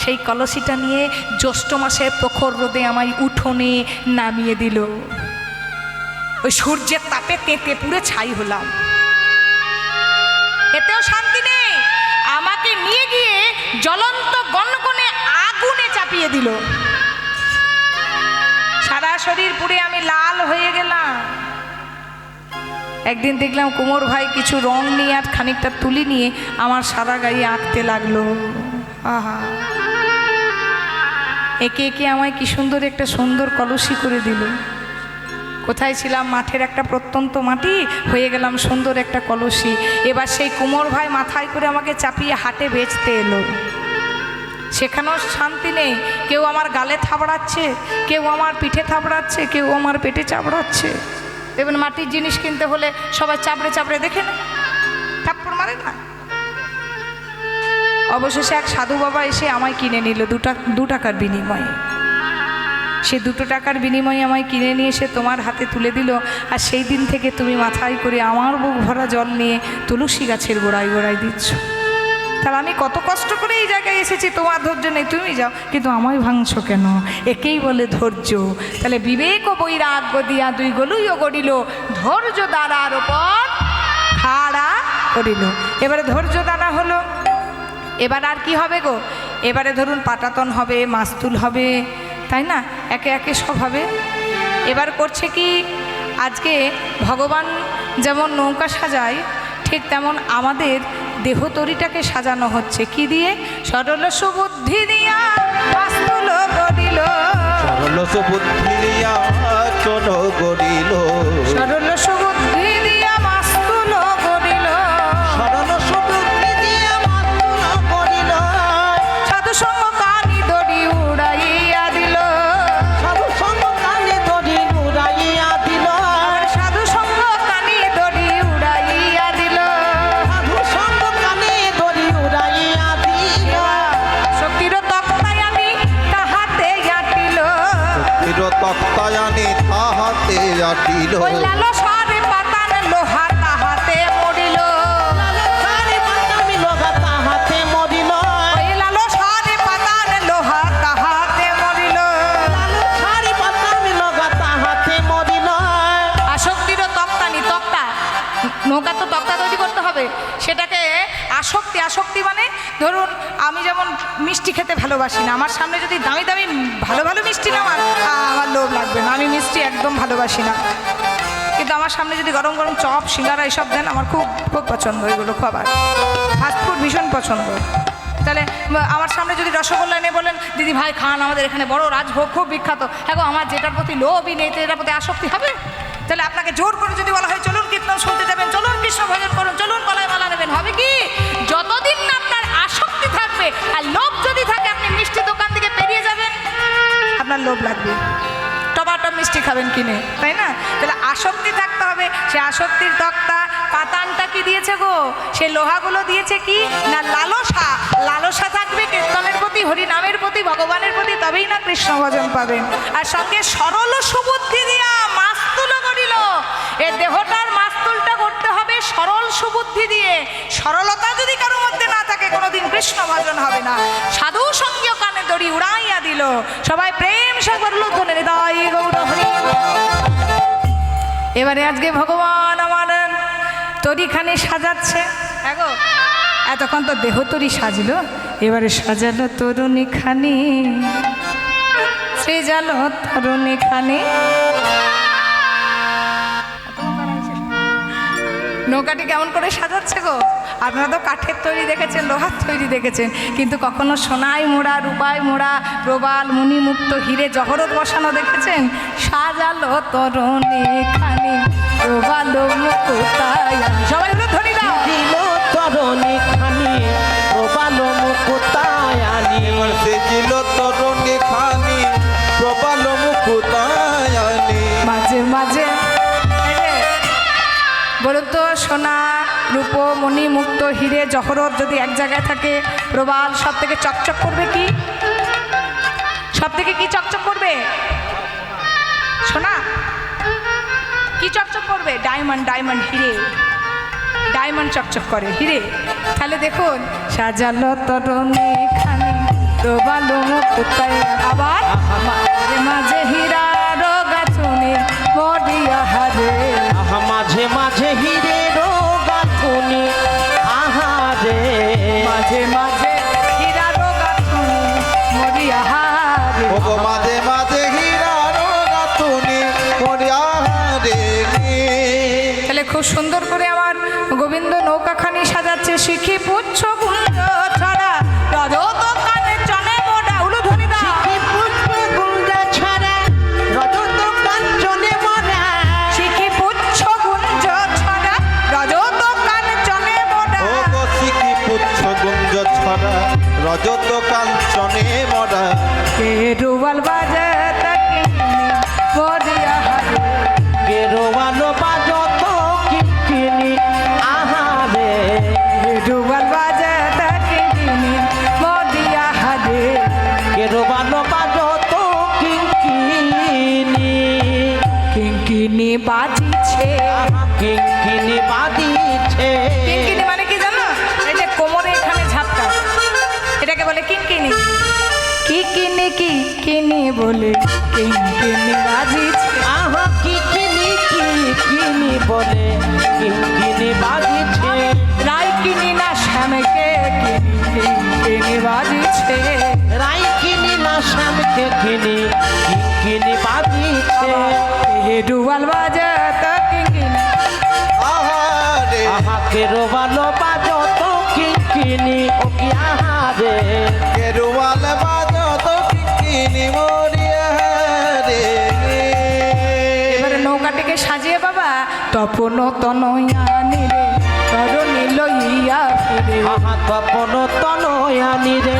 সেই কলসিটা নিয়ে জ্যৈষ্ঠ মাসের প্রখর রোদে আমায় উঠোনে নামিয়ে দিল। ওই সূর্যের তাপে তেঁতে পুড়ে ছাই হলাম, এতেও শান্তি নেই। আমাকে নিয়ে গিয়ে জ্বলন্ত গণগণে আগুনে চাপিয়ে দিল, সারা শরীর পুড়ে আমি লাল হয়ে গেলাম। একদিন দেখলাম কুমোর ভাই কিছু রং নিয়ে আর খানিকটা তুলি নিয়ে আমার সারা গায়ে আঁকতে লাগলো। আহা, একে একে আমায় কি সুন্দর একটা সুন্দর কলসি করে দিল। কোথায় ছিলাম? মাঠের একটা প্রত্যন্ত মাটি, হয়ে গেলাম সুন্দর একটা কলসি। এবার সেই কুমোর ভাই মাথায় করে আমাকে চাপিয়ে হাটে বেচতে এলো। সেখানেও শান্তি নেই, কেউ আমার গালে থাবড়াচ্ছে, কেউ আমার পিঠে থাবড়াচ্ছে, কেউ আমার পেটে চাপড়াচ্ছে। দেখবেন মাটির জিনিস কিনতে হলে সবাই চাপড়ে চাপড়ে দেখে না, থাপ্পড় মারে না। অবশেষে এক সাধু বাবা এসে আমায় কিনে নিল 2 টাকার বিনিময়ে। সে 2 টাকার বিনিময়ে আমায় কিনে নিয়ে এসে তোমার হাতে তুলে দিল। আর সেই দিন থেকে তুমি মাথায় করে আমার বুক ভরা জল নিয়ে তুলসী গাছের গোড়ায় গোড়ায় দিচ্ছ। তাহলে আমি কত কষ্ট করে এই জায়গায় এসেছি, তোমার ধৈর্য নেই, তুমি যাও, কিন্তু আমায় ভাঙছো কেন? একেই বলে ধৈর্য। তাহলে বিবেক ও বৈরাগ্য দিয়া 2 গলুইও গড়িল, ধৈর্য দ্বারার ওপর খাড়া করিল। এবারে ধৈর্য দ্বারা হলো, এবার আর কি হবে গো? এবারে ধরুন পাটাতন হবে, মাস্তুল হবে, তাই না? একে একে সব হবে। এবার করছে কি, আজকে ভগবান যেমন নৌকা সাজায়, ঠিক তেমন আমাদের দেহতরিটাকে সাজানো হচ্ছে। কি দিয়ে? সরল সুবুদ্ধি দিয়া মাস্তুল গড়িল, সরল সুবুদ্ধি দিয়া চল গড়িল, সরল সুবুদ্ধি দিয়া মাস্তুল গড়িল, সরল সুবুদ্ধি দিয়া মাস্তুল গড়িল, সাধু সঙ্গ কানি দড়ি উড়াইয়া দিল, সাধু সঙ্গ কানে দড়ি উড়াইয়া দিল, সাধু সঙ্গ কানি দড়ি উড়াইয়া দিল, সাধু সঙ্গ কানে দড়ি উড়াইয়া দিল, শক্তির তক্তায় আমি তাহাতে আটিল, শক্তির তক্তায় আনি তাহাতে আটিল, ওই লালসারে পাতান লোহা তাহাতে মরিল, সারে পাতামি লোহা তাহাতে মরিল, ওই লালসারে পাতান লোহা তাহাতে মরিল, সারে পাতামি লোহা তাহাতে মরিল। আসক্তির তক্তানি, তক্তা, নৌকা তো তক্তা তৈরি করতে হবে, সেটাকে আসক্তি। আসক্তি মানে ধরুন আমি যেমন মিষ্টি খেতে ভালোবাসি না, আমার সামনে যদি দামি দামি ভালো ভালো মিষ্টি না, আমার লোভ লাগবে না, আমি মিষ্টি একদম ভালোবাসি না। কিন্তু আমার সামনে যদি গরম গরম চপ সিঙ্গারা এইসব দেন, আমার খুব খুব পছন্দ এগুলো খাবার, ফাস্টফুড ভীষণ পছন্দ। তাহলে আমার সামনে যদি রসগোল্লা এনে বলেন দিদি ভাই খান, আমাদের এখানে বড় রাজভোগ খুব বিখ্যাত, হ্যাঁ গো, আমার যেটার প্রতি লোভই নেই, তো এটার প্রতি আসক্তি হবে? তাহলে আপনাকে জোর করে যদি বলা হয় চলুন কীর্তন শুনতে যাবেন, চলুন কৃষ্ণ ভজন করুন, চলুন গলায় মালা নেবেন, হবে কি? যতদিন না আপনার আসক্তি থাকবে আর লোভ যদি থাকে, আপনি মিষ্টি দোকান থেকে পেরিয়ে যাবেন, আপনার লোভ লাগবে, টমাটো মিষ্টি খাবেন কিনে, তাই না? তাহলে আসক্তি থাকতে হবে। সে আসক্তির তক্তা পাতানটা কি দিয়েছে গো? সে লোহাগুলো দিয়েছে কি না? লালসা। লালসা থাকবে কীর্তনের প্রতি, হরিনামের প্রতি, ভগবানের প্রতি, তবেই না কৃষ্ণ ভজন পাবেন। আর সঙ্গে সরল সুবুদ্ধি দিয়া মাস্তুল গড়িল, এ দেহটার মাস্তুলটা করতে হবে সরল সুবুদ্ধি দিয়ে। সরলতা যদি কারো মধ্যে না থাকে, কোনোদিন কৃষ্ণ ভজন হবে না। সাধু সঙ্গীয় কানে দড়ি উড়াইয়া দিল। সবাই প্রেম সাগর লোধনে হৃদয় গৌর হরি। এবারে আজকে ভগবান আমার তরিখানি সাজাচ্ছে। দেখো এতক্ষণ তো দেহ তরি সাজলো, এবারে সাজালো তরুণী খানি, সেজালো তরুণী খানি। নৌকাটি কেমন করে সাজাচ্ছে গো? আপনারা তো কাঠের তৈরি দেখেছেন, লোহার তৈরি দেখেছেন, কিন্তু কখনো সোনায় মোড়া, রূপায় মোড়া, প্রবাল মণিমুক্ত হিরে জহরত বসানো দেখেছেন? সাজালো তরুণী খানি, প্রবাল মুকুতায়। সবাই হলো ধরি দাও। দিল তরণী খানি, প্রবাল মুকুতায় আনি, দিল তরণী খানি, প্রবাল মুকুতায় আনি। মাঝে মাঝে বলুন তো, সোনা রূপ মণি মুক্ত হিরে জহরত যদি এক জায়গায় থাকে, প্রবাল সব থেকে চকচক করবে কি? সব থেকে কি চকচক করবে? সোনা কি চকচক করবে? ডায়মন্ড। ডায়মন্ড, হিরে, ডায়মন্ড চকচক করে, হিরে। তাহলে দেখুন, সাজালো তরুণী খানি, ডোবালো মুক্তায় আবার মাঝে মাঝে হীরা রোগাচুনি মরিয়া হারে আহা মাঝে মাঝে হিরে গাঁথুনি আহারে মাঝে মাঝে হীরা রোগাচুনি মরিয়া হারে ওগো মাঝে মাঝে হীরার গাঁথুনি মরিয়া রে। তাহলে খুব সুন্দর করে আমার গোবিন্দ নৌকাখানি সাজাচ্ছে শিখি পুচ্ছ গুঞ্জ ছড়া রজত কানে চনে মোড়া উলু ধরি দা কি পুষ্প গুঞ্জা ছড়া রজত কাঞ্চনে মরা শিখি পুচ্ছ গুঞ্জ ছড়া রজত কানে চনে মোড়া ওগো শিখি পুচ্ছ গুঞ্জ ছড়া রজত কাঞ্চনে মরা। কে রুবাল বাজে তাকে মরিয়া হারে গেরোয়ালো বাজত কিনি আহারে রুবাল বাজে তাকে মরিয়া হারে গেরোয়ালো বাজত কিনি কিঙ্কিনি বাজিছে কিনি বাদিছে কিঙ্কিনি মানে কি জানো এই যে কোমরে এখানে ঝাপটা এটাকে বলে কিঙ্কিনি কি কিনি কি কিনি বলে কিঙ্কিনি বাজিছে আহা কিনি বলে কিনি বাদিছে রাই কিনি না শ্যামকে কিনি কিঙ্কিনি বাজিছে রাই কিনি না শ্যামকে কিনি বাদিছে রুবাল বাজে তো কিঙ্কিনি আহারে আহাকে রোবালো বাজত কিনি ও কি আহারে কেরুয়াল বাজত কিনি মরিয়া রে। এবারে নৌকাটিকে সাজিয়ে বাবা তপন তনয়ানি রে তরুণী লইয়া ফিরে আহা তপন তনয়ানি রে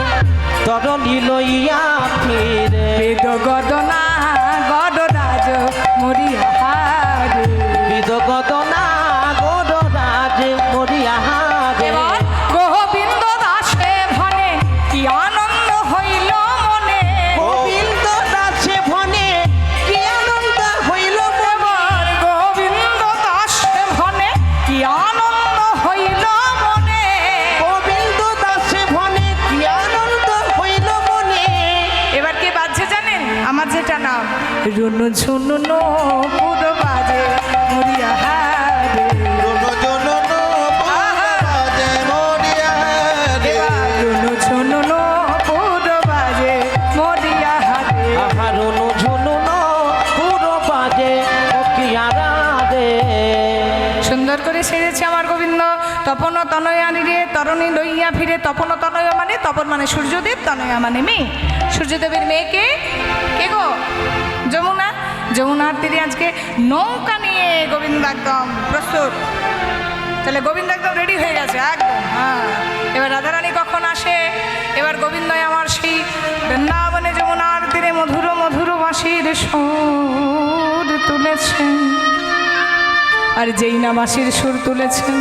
তরণী লইয়া ফিরে বেদ গদনা গডরাজ মরিয়া হারে বিদগদনা গৌররাজ মরিয়া হারে এবার গোবিন্দ দাসে ভনে কি আনন্দ হইল মনে গোবিন্দ দাসে ভনে কি আনন্দ হইল এবার গোবিন্দ দাসে ভনে কি আনন্দ হইল মনে গোবিন্দ দাসে ভনে কি আনন্দ হইল মনে এবার কে বাজছে জানেন আমার যেটা নাম রুনু ঝুনু নো পুরো বাজে মরিয়া হারে রুনু ঝুনু বাজে মরিয়া রে। রুনু ঝুনু নো পুরো বাজে মরিয়া হারে আহা রুনু ঝুনু পুরো বাজে ও কি আরাধে সুন্দর করে সেরেছে আমার গোবিন্দ তপন তনয়ানি রে তরণী লইয়া ফিরে তপন তনয় মানে তপন মানে সূর্যদেব তনয়া মানে মেয়ে সূর্যদেবের মেয়েকে কে গো যমুনা যমুনার তীরে আজকে নৌকা নিয়ে গোবিন্দ একদম প্রস্তুত তাহলে গোবিন্দ একদম রেডি হয়ে গেছে একদম হ্যাঁ এবার রাধারানী কখন আসে এবার গোবিন্দয় আমার সেই বৃন্দাবনে যমুনার তীরে মধুর মধুর বাঁশির সুর তুলেছেন আর যেই না বাঁশির সুর তুলেছেন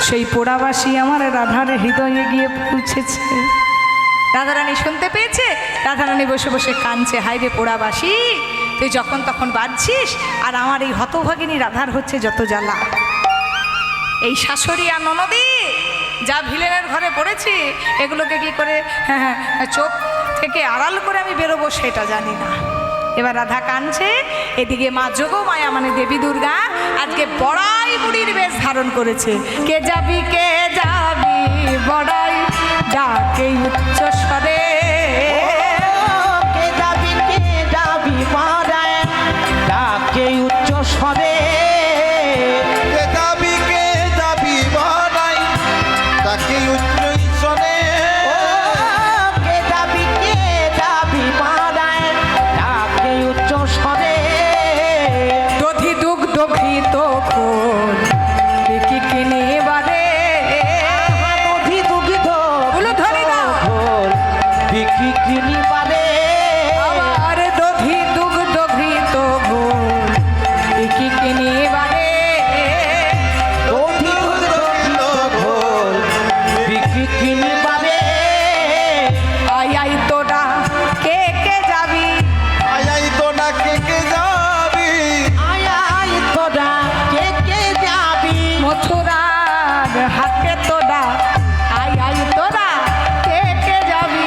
সেই পোড়াবাসী আমার রাধার হৃদয়ে গিয়ে পৌঁছেছে রাধারানী শুনতে পেয়েছে রাধারানী বসে বসে কাঁদছে হাইরে পোড়াবাসী তুই যখন তখন বাজছিস আর আমার এই হতভাগিনী রাধার হচ্ছে যত জ্বালা এই শাশুড়ি আর ননদি যা ভিলেনের ঘরে পড়েছি এগুলোকে কি করে চোখ থেকে আড়াল করে আমি বেরোবো সেটা জানি না এবার রাধা কাঁদছে এদিকে মা যোগমায়া মানে দেবী দুর্গা আজকে বড়াই বুড়ির বেশ ধারণ করেছে কে যাবি বড়াই ডাকে উচ্চ স্বরে কে যাবি মারায় ডাকে উচ্চ স্বরে কে যাবি বানাই তাকে উচ্চ ঈশ্বরে। কে যাবি মারায় ডাকে উচ্চ স্বরে দধি দুগ্ধ ঘৃত খোল কি কিনে বারে নদী দুগ্ধ বলো ধরি দাও। খোল বিক্রি কিনি পারে আবার দধি দুগ্ধ ঘৃত ঘোল কি কিনে বারে নদী দুগ্ধ খোল বিক্রি কিনি পারে আই আই তোরা কে কে যাবি আয়াই তো না কে যাবি আয় তোরা কে যাবি মথুরার হাতে তোরা আই আই তোরা কে কে যাবি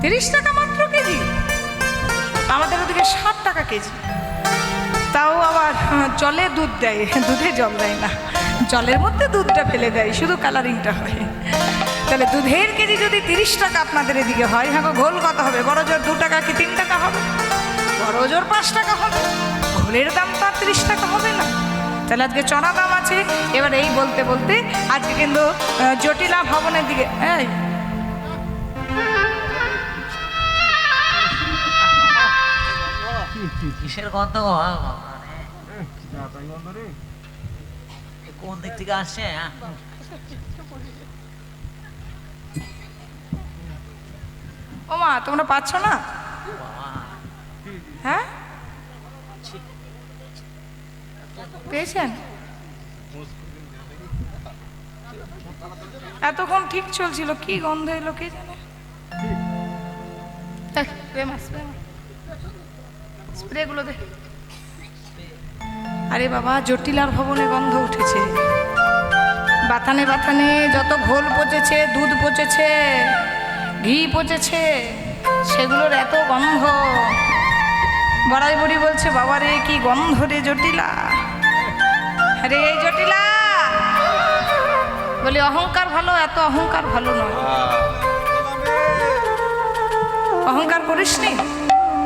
30 টাকা মাত্র কেজি। আমাদের ওদিকে 60 টাকা কেজি। তাও আবার জলে দুধ দেয়, দুধে জল দেয় না, জলের মধ্যে দুধটা ফেলে দেয়, শুধু কালারিংটা হয়। তাহলে দুধের কেজি যদি 30 টাকা আপনাদের এদিকে হয়, হ্যাঁ গো, ঘোল কত হবে? বড় জোর 2 টাকা কি 3 টাকা হবে? বড় জোর 5 টাকা হবে। ঘোলের দাম তো আর 30 টাকা হবে না। তাহলে আজকে চড়া দাম আছে। এবার এই বলতে বলতে আজকে কিন্তু জটিলা ভবনের দিকে এই কিসের গন্ধ গো? এ কোন দিক থেকে আসছে? ও মা, তোমরা পাচ্ছ না? হ্যাঁ, পেয়েছেন? এতক্ষণ ঠিক চলছিল, কি গন্ধ এলো কে জানে। স্প্রে গুলো দে। আরে বাবা, জটিলার ভবনে গন্ধ উঠেছে। বাথানে বাথানে যত ঘোল পচেছে, দুধ পচেছে, ঘি পচেছে, সেগুলোর এত গন্ধ। বড়াই বুড়ি বলছে, বাবা রে কি গন্ধ রে জটিলা। আরে এই জটিলা, বলি অহংকার ভালো, এত অহংকার ভালো নয়। অহংকার করিস নি।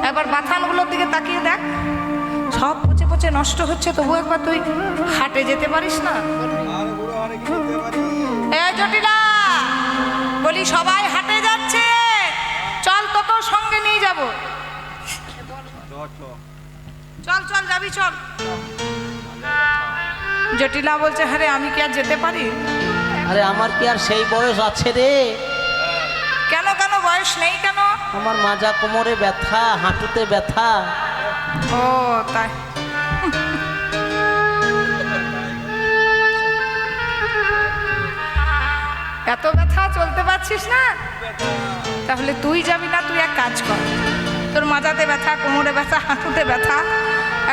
একবার বাথানগুলোর দিকে তাকিয়ে দেখ, সব পচে পচে নষ্ট হচ্ছে, তবু একবার তুই হাটে যেতে পারিস না? এই জটিলা, বলি সবাই হাটে যাচ্ছে, চল তোকেও সঙ্গে নিয়ে যাব। চল চল, যাবি চল। জটিলা বলছে, হ্যাঁ রে, আমি কি আর যেতে পারি? আরে আমার কি আর সেই বয়স আছে রে? কেন কেন, বয়স নেই কেন? আমার মাজা কোমরে ব্যথা, হাঁটুতে ব্যথা। ও তাই। এত ব্যথা, চলতে পারছিস না? তাহলে তুই যাবি না, তুই এক কাজ কর। তোর মাজাতে ব্যথা, কোমরে ব্যথা, হাঁটুতে ব্যথা,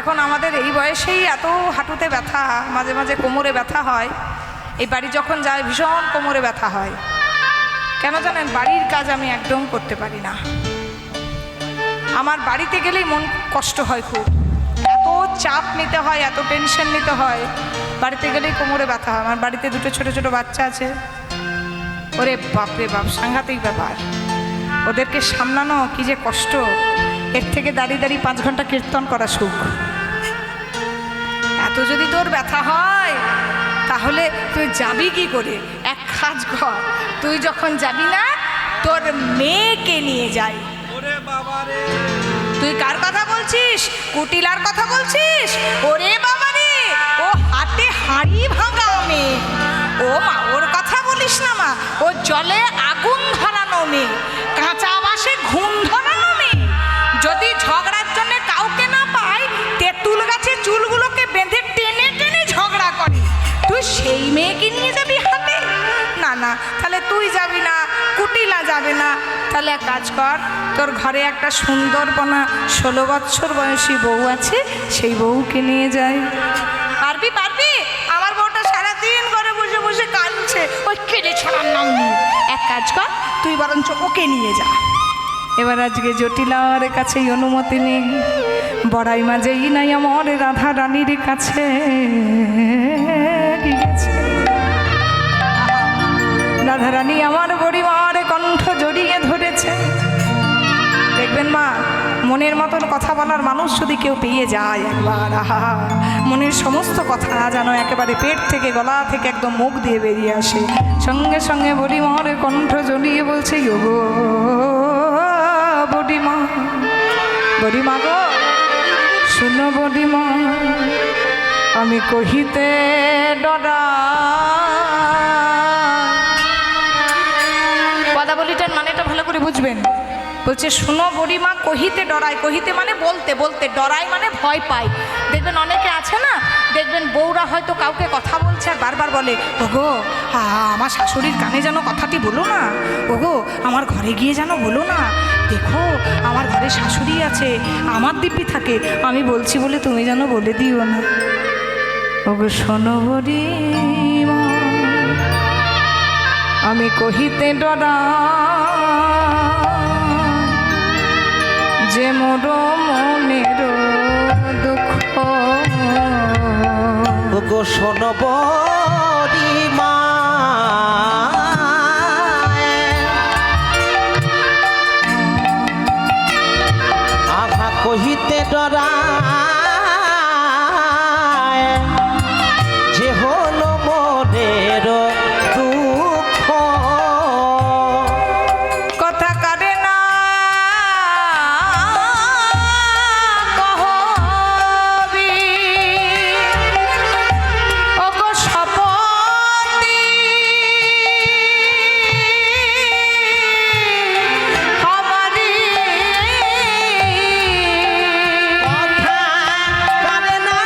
এখন আমাদের এই বয়সেই এত হাঁটুতে ব্যথা, মাঝে মাঝে কোমরে ব্যথা হয়। এই বাড়ি যখন যায় ভীষণ কোমরে ব্যথা হয়। কেন জানেন? বাড়ির কাজ আমি একদম করতে পারি না। আমার বাড়িতে গেলেই মন কষ্ট হয় খুব। এত চাপ নিতে হয়, এত টেনশন নিতে হয়, বাড়িতে গেলেই কোমরে ব্যথা হয়। আমার বাড়িতে দুটো ছোট ছোট বাচ্চা আছে। ওরে বাপরে বাপ, সাংঘাতিক ব্যাপার। ওদেরকে সামলানো কি যে কষ্ট। এর থেকে দাঁড়িয়ে দাঁড়িয়ে 5 ঘন্টা কীর্তন করা সুখ। এত যদি তোর ব্যথা হয়, তাহলে তুই যাবি কি করে? এক কাজ কর, তুই যখন যাবি না, তোর মেয়েকে নিয়ে যাই। তুই কার কথা বলছিস? কুটিলার কথা বলছিস? ওরে বাবা রে, ও হাতে হাঁড়ি ভাঙা মেয়ে। ও মা, ওর কথা বলিস না মা। ও জলে আগুন ধরানো মেয়ে, কাঁচা বাসে ঘুম ধরানো মেয়ে। যদি ঝগড়ার জন্য কাউকে না পায়, তেঁতুল গাছে চুলগুলোকে বেঁধে টেনে টেনে ঝগড়া করে। তুই সেই মেয়েকে নিয়ে যাবি হাতে? না না, তাহলে তুই যাবি না, কুটিলা যাবে না। তাহলে এক কাজ কর, তোর ঘরে একটা সুন্দরবনা 16 বছর বয়সী বউ আছে, সেই বউকে নিয়ে যাই। পারবি পারবি? আমার বউটা সারাদিন ঘরে বসে বসে কাঁদছে, ওই কেড়ে ছাড়ার নাম নিয়ে। এক কাজ কর, তুই বরঞ্চ ওকে নিয়ে যা। এবার আজকে জটিলার কাছেই অনুমতি নেই, বড়াই মাঝেই নাই আমার রাধা রানীর কাছে গিয়েছে। রাধা রানী আমার বুড়িমার কণ্ঠ জড়িয়ে ধরেছে। দেখবেন মা, মনের মতন কথা বলার মানুষ যদি কেউ পেয়ে যায় একবার, আহা, মনের সমস্ত কথা যেন একেবারে পেট থেকে, গলা থেকে একদম মুখ দিয়ে বেরিয়ে আসে। সঙ্গে সঙ্গে বুড়িমার কণ্ঠ জড়িয়ে বলছে, গো বুড়িমা, বুড়িমা গো, শুনো বুড়িমা, আমি কহিতে ডরা। পদাবলীটার মানেটা ভালো করে বুঝবেন। বলছে, শুনো বুড়িমা, কহিতে ডরাই। কহিতে মানে বলতে, বলতে, ডরাই মানে ভয় পাই। দেখবেন অনেকে আছে না, দেখবেন বউরা হয়তো কাউকে কথা বলছে আর বারবার বলে, ওগো আমার শাশুড়ির কানে যেন কথাটি বলো না, ওগো আমার ঘরে গিয়ে যেন বলো না, দেখো আমার ঘরে শাশুড়ি আছে, আমার দিব্যি থাকে, আমি বলছি বলে তুমি যেন বলে দিও না। ওগো শোনো বুড়িমা, আমি কহিতে ডরা, যে মোর মনের দুঃখ গো শোনো বড়িমা আহা কহিতে ডরায় যে হলো মনের দুঃখ কথা কারে না কহবি ওগো সপতি আমারি কথা কারে না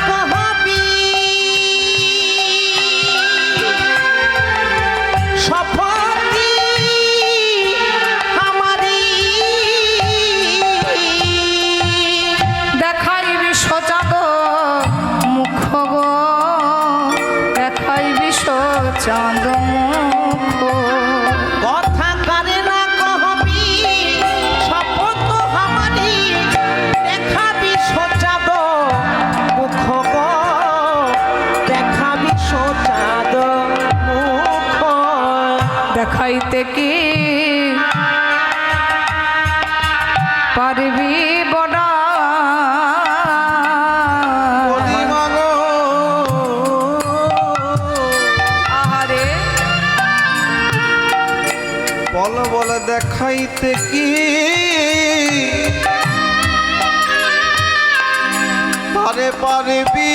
কহবি সপতি আমারি দেখাইবি সচাঁদ মুখ গো দেখাইবি সচাঁদ মুখ কথা কারে না কহবি শপথ আমারি দেখাবি সোচাদ মুখ গো দেখাবি সোচাদ মুখ দেখাইতে কি পারবি বড়া বলিমা গো আহারে বল বল দেখাইতে কি পারে পারবি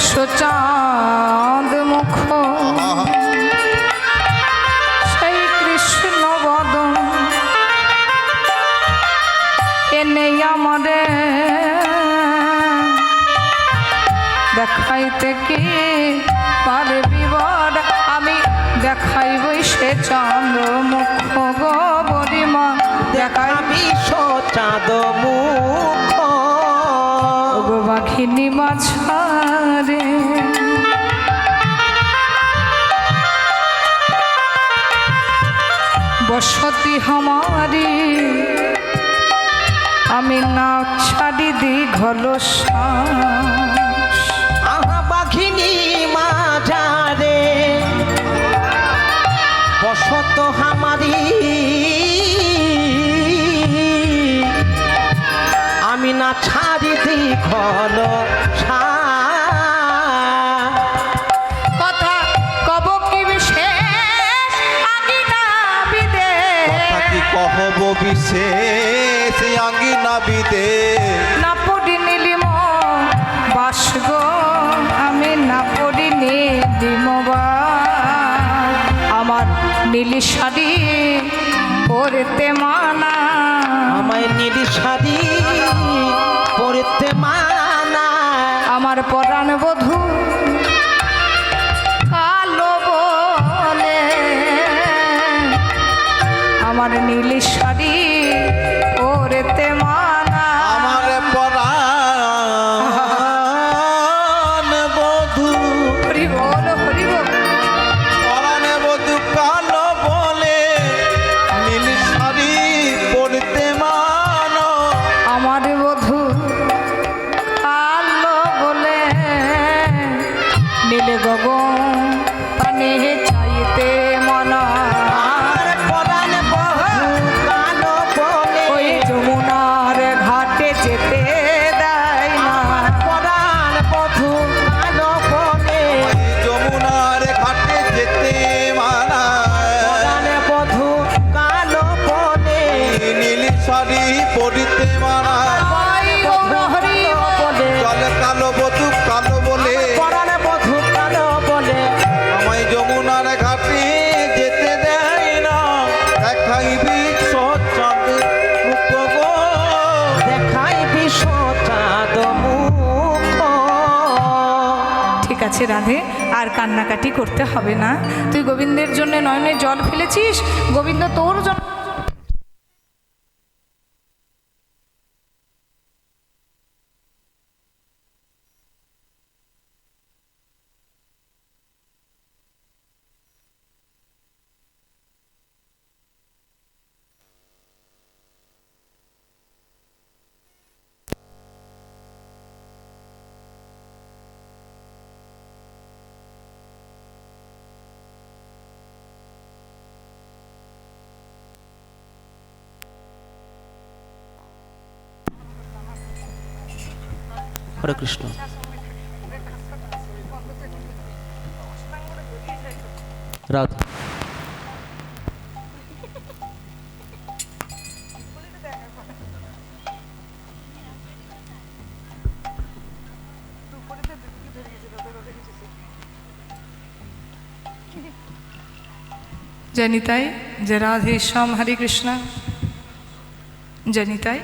সচাঁদ মুখ সেই কৃষ্ণ বদন এনে আমারে দেখাইতে কি পারবি বড় আমি দেখাইবই সে চন্দ্র মুখ গো বড়িমা দেখাই দেখাবি সোচাদ মুখ গো বাঘিনী মাছারে বসতি हमारी আমি না ছাড়ি দি ঘলশ্বাস আহা বাঘিনী মাঝারে বসত হামারি আমি না ছাড়ি দি ঘল কথা কব কি বিশেষ আগিনা বিদে কথা কি কহব বিশেষ আঙ্গিনা বিদে না পড়ি নীলিম বাস গো আমি না পড়ি নীলিম বাস আমার নীলি শাড়ি পরতে মানা আমায় নীল শাড়ি পরতে মানা আমার পরাণ বধূ কালো বলে আমার নীলি শাড়ি পরতে মানা আমার পরাণ বধূ হরি বল হরি বল পরাণ বধূ কালো বলে নীল শাড়ি পরতে মানো আমার বধূ কালো বলে নীল গগন পানে চাইতে মনা আর পরাণ বধূ কালো বলে ওই যমুনার ঘাটে যেতে দেয় না আমার পরাণ বধূ কালো বলে যমুনার ঘাটে যেতে মানা পরাণ বধূ কালো বলে নীল শাড়ি পরিতে মানা ওই গৌর হরি বলে চলে কালো বধূ কালো বলে পরাণ বধূ কালো বলে আমায় যমুনার ঘাটে যেতে দেয় না দেখাইবি সচাঁদ মুখ গো দেখাই বিশ্ব চাঁদ মুখ ঠিক আছে রাধে আর কান্নাকাটি করতে হবে না তুই গোবিন্দের জন্য নয়নে জল ফেলেছিস গোবিন্দ তোর জন্য হরে কৃষ্ণ। রাধা জানি তাই যে রাধে শ্যাম হরে কৃষ্ণ, জানি তাই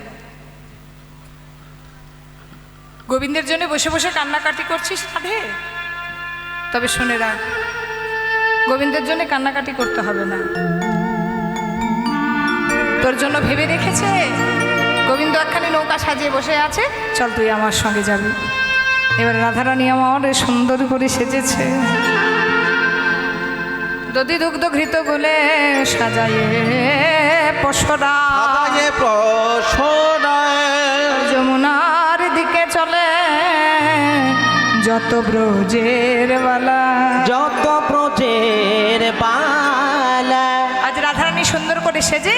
গোবিন্দের জন্য বসে বসে কান্নাকাটি করছিস রাধে। তবে শুনে রাখ, গোবিন্দের জন্য কান্নাকাটি করতে হবে না। তোর জন্য ভেবে রেখেছে গোবিন্দ একখানি নৌকা সাজিয়ে বসে আছে, চল তুই আমার সঙ্গে যাবি। এবার রাধারানী আমার সুন্দর করে সেজেছে, দধি দুগ্ধ ঘৃত গোলে সাজায়ে পশরা, সাজায়ে পশরায় যমুনার দিকে চলে যত ব্রজের বালা, যত ব্রজের বালা। আজ রাধারানী সুন্দর করে সেজে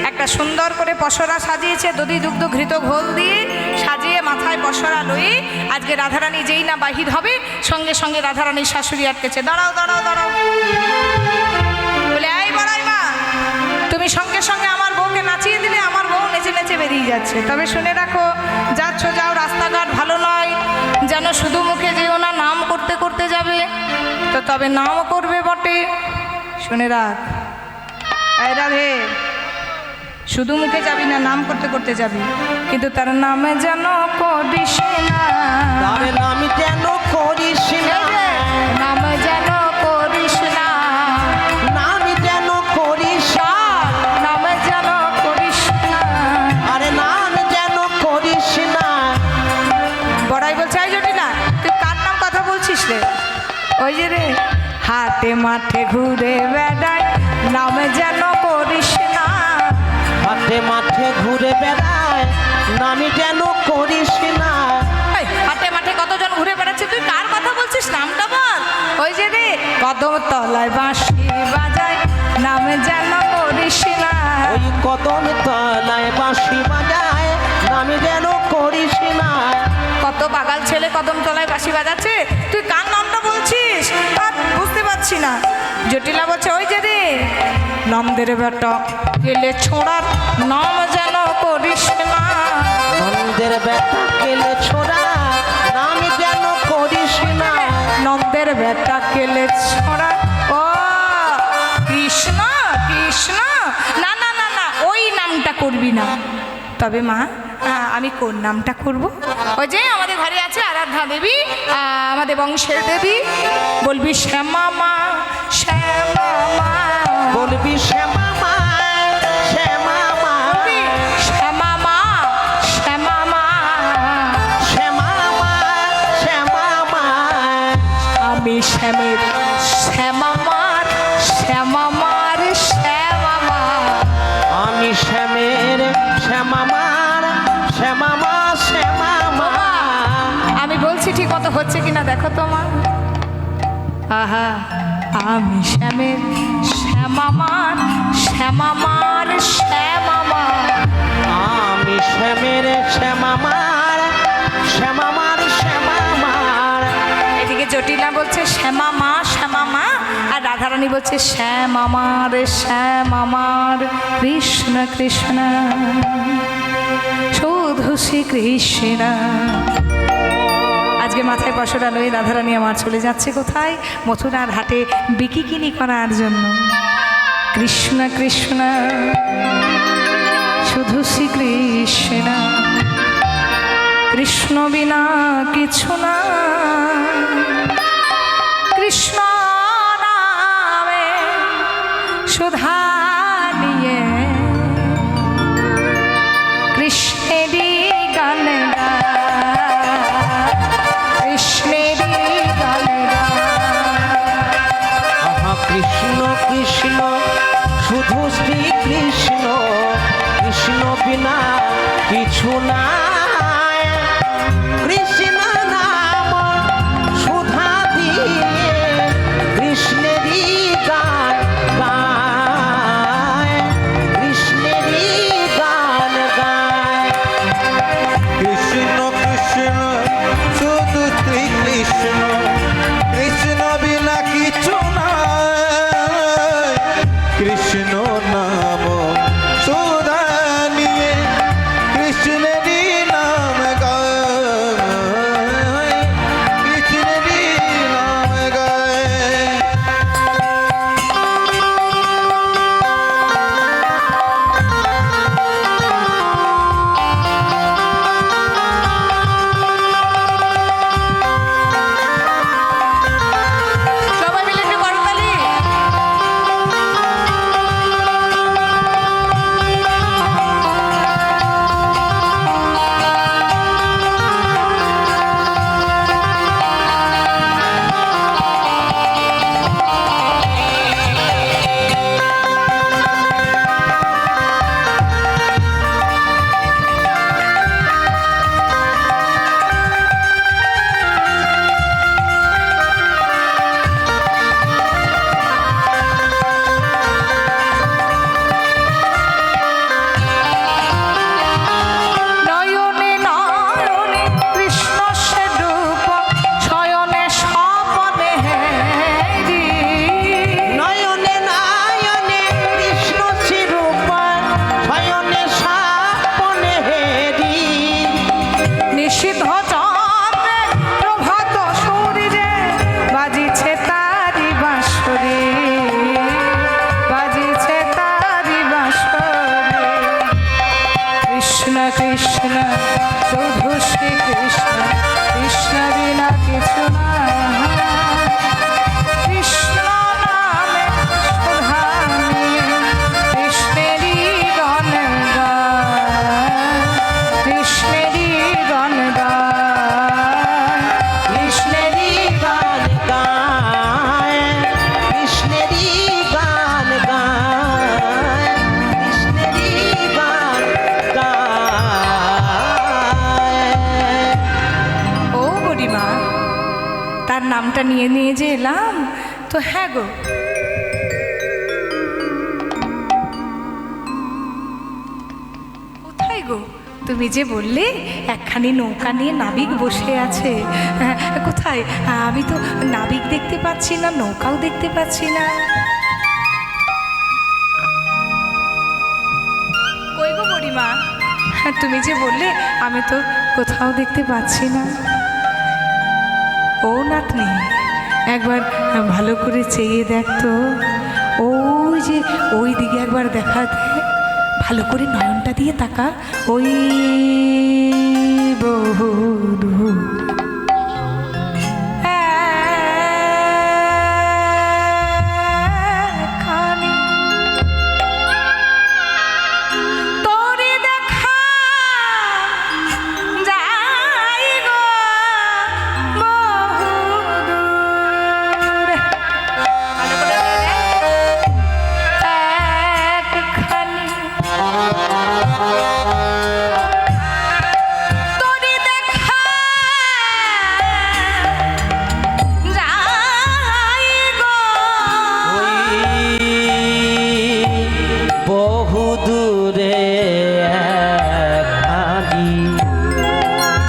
একটা সুন্দর করে পসরা সাজিয়েছে, দধি দুগ্ধ ঘৃত ঘোল দিয়ে সাজিয়ে মাথায় পসরা লয়ে আজকে রাধারানী যেই না বাহির হবে, সঙ্গে সঙ্গে রাধারানীর শাশুড়ি আটকেছে, দাঁড়াও দাঁড়াও দাঁড়াও, বলে এই বড়াই মা, তুমি সঙ্গে সঙ্গে আমার বউকে নাচিয়ে দিলে, আমার বউ নেচে নেচে বেরিয়ে যাচ্ছে। তবে শুনে রাখো, যাচ্ছ যাও, রাস্তাঘাট ভালো নয়, যেন শুধু মুখে যেও না, নাম করতে করতে যাবে। তো তবে নাম করবে বটে, শুনে রাখ এই রাধে, শুধু মুখে যাবি না, নাম করতে করতে যাবি, কিন্তু তার নামে যেন করিস না, তার নাম যেন করিস না, নাম যেন করিস না, নাম যেন করিস না, নাম যেন করিস না। আরে নাম যেন করিস না। বড়াই বলছে, এই জটিলা, তুই কার নাম কথা বলছিস রে? ওই যে রে, হাটে মাঠে ঘুরে বেড়ায়, নাম যেন করিস না, মাঠে মাঠে ঘুরে বেড়ায়, নাম যেন করিস না। এই, হাটে মাঠে কতজন ঘুরে বেড়াচ্ছে, তুই কার কথা বলছিস? নামটা বল। ওই যে রে, কদম তলায় বাঁশি বাজায়, নাম যেন করিস না, ওই কদম তলায় বাঁশি বাজায়, নাম যেন করিস না। কত বাগাল ছেলে কদম তলায় বাঁশি বাজাচ্ছে, তুই কার নামটা বলছিস? আর বুঝতে পারছি না। জটিলা বলছে, ওই যে রে, নন্দের বেটা গেলে ছোড়ার নাম যেন করিস না, নন্দের বেটা কেলে ছোড়া, নাম যেন করিস না। নন্দের বেটা গেলে ছোড়া, ও কৃষ্ণ কৃষ্ণ, না না না না, ওই নামটা করবি না। তবে মা, আমি কোন নামটা করব? ওই যে আমাদের ঘরে আছে আরাধ্যা দেবী, আমাদের বংশের দেবী, বলবি শ্যামা মা, শ্যামা মা, বলবি শ্যামা মা, শ্যামা মা, বলবি শ্যামা মা, শ্যামা মা, শ্যামা মা, শ্যামা মা। আমি শ্যামের শ্যামা মার, শ্যামা মার, শ্যামা মা, আমি শ্যামের শ্যামা মার, শ্যামা মা, শ্যামা মা। আমি বলছি ঠিক মতো হচ্ছে কিনা দেখো তোমার। আহা, আমি শ্যামের শ্যামা মার, শ্যামা মার, শ্যামা মা, আমি শ্যামের শ্যামা মার, শ্যামা মার, শ্যামা মার। এদিকে জটিলা বলছে শ্যামা মা, শ্যামা মা, আর রাধারানী বলছে শ্যামা মার, শ্যামা মার, কৃষ্ণ কৃষ্ণ, শুধু শ্রী কৃষ্ণ। আজকে মাথায় পশরা লয়ে রাধারানী আমার চলে যাচ্ছে কোথায়? মথুরার হাটে বিকিকিনি করার জন্য। কৃষ্ণ কৃষ্ণ, শুধু শ্রী কৃষ্ণ, কৃষ্ণ বিনা কিছু না, কৃষ্ণ নামে সুধা নিয়ে কৃষ্ণেরই গান গায়, কৃষ্ণেরই গান গায়। আহা কৃষ্ণ কৃষ্ণ, শুধু শ্রী কৃষ্ণ, কৃষ্ণ বিনা কিছু নাই। কৃষ্ণ নাম সুধা দিয়ে কৃষ্ণেরই গান গায়, কৃষ্ণেরই গান গায়। কৃষ্ণ কৃষ্ণ নামটা নিয়ে নিয়ে যে এলাম, তো হ্যাঁ গো, কোথায় গো? তুমি যে বললে একখানি নৌকা নিয়ে নাবিক বসে আছে, কোথায়? আমি তো নাবিক দেখতে পাচ্ছি না, নৌকাও দেখতে পাচ্ছি না। কই গো বুড়িমা? তুমি যে বললে, আমি তো কোথাও দেখতে পাচ্ছি না। ও নাতনি, একবার ভালো করে চেয়ে দেখ তো, ওই যে ওই দিকে একবার দেখা দে, ভালো করে নয়নটা দিয়ে তাকা। ওই বহু দূর একখানি তোরে দেখা যায় গো বহু দূর। ভালো করে একখানি তোরে দেখা যায় গো বহু দূরে একখানি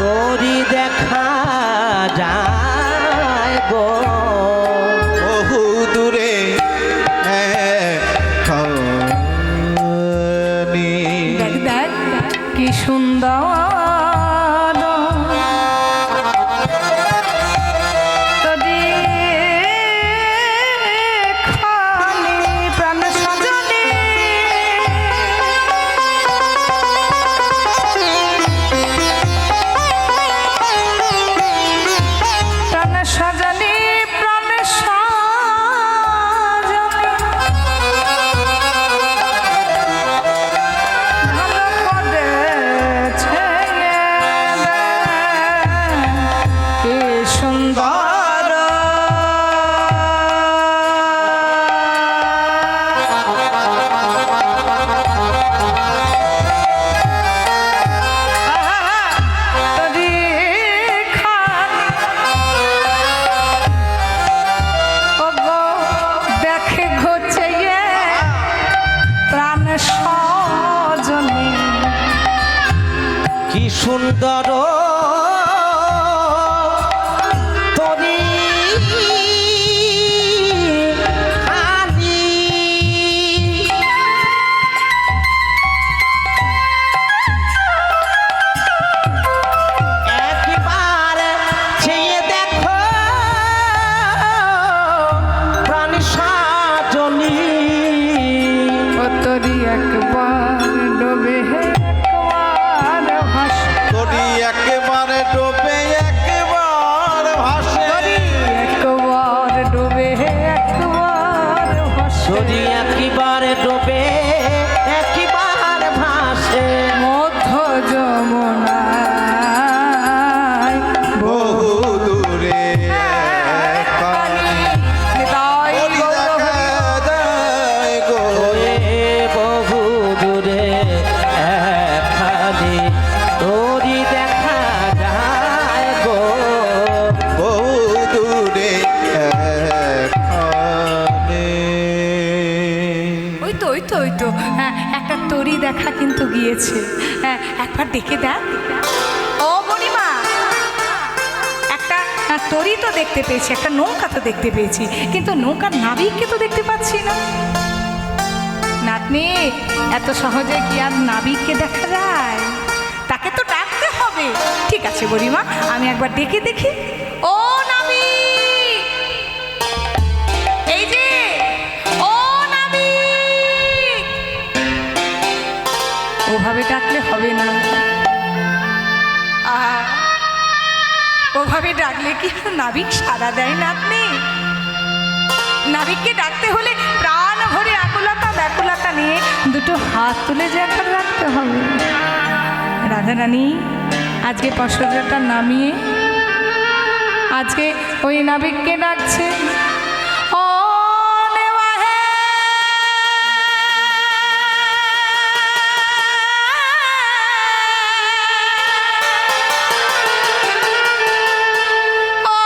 তোরি দেখা যায় গো। বহু দূরে একখানি। দেখ দেখ কি সুন্দর তোরে খালি প্রাণ সজনে প্রাণ সজনে প্রাণ সজনে ভালো করেছে কি সুন্দর তোরে খালি ওগো দেখে ঘুরছে প্রাণ সজনে। কি সুন্দর তোরি খানি। একবার চেয়ে দেখো প্রাণ সাজনী। ও তোরি একবার ডোবে একবার ভাসে, তোরি একেবারে ডোবে একবার ভাসে। তোরি একবার ডোবে একবার ভাসে, যদি একেবারে ডোবে একবার ভাসে। মধ্য যমুনায় বহু দূরে একখানি নিতাই তোরি গৌর দেখা যায় গো। ওরে বহু দূরে একখানি তোরি দেখা যায় গো। বহু দূরে একখানি। ওই তো ওই তো ওই তো, হ্যাঁ, একটা তরি দেখা কিন্তু গিয়েছে, হ্যাঁ, একবার ডেকে দেখ। ও বুড়িমা, একটা তরি তো দেখতে পেয়েছি, একটা নৌকা তো দেখতে পেয়েছি, কিন্তু নৌকার নাবিককে তো দেখতে পাচ্ছি না। নাতনি, এত সহজে কি আর নাবিককে দেখা যায়? তাকে তো ডাকতে হবে। ঠিক আছে বুড়িমা, আমি একবার ডেকে দেখি। ও নাবিক, এই যে, ও নাবিক। ওভাবে ডাকলে হবে না, ওভাবে ডাকলে কি আর নাবিক সাড়া দেয় না? আপনি নাবিককে ডাকতে হলে প্রাণ ভরে আকুলতা ব্যাকুলতা নিয়ে দুটো হাত তুলে যে একবার রাখতে হবে। রাধারানী আজকে পশরটা নামিয়ে আজকে ওই নাবিককে ডাকছে। ও নেওয়া হে, ও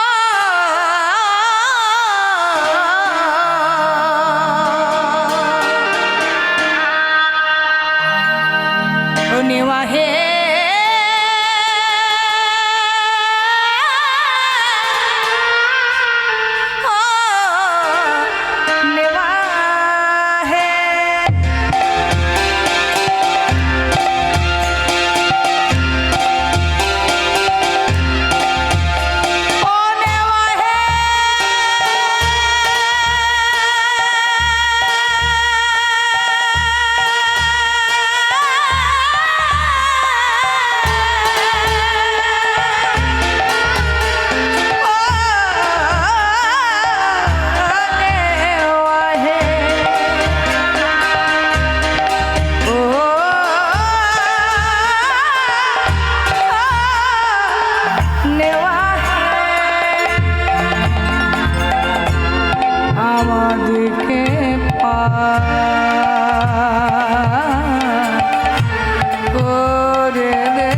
করে দে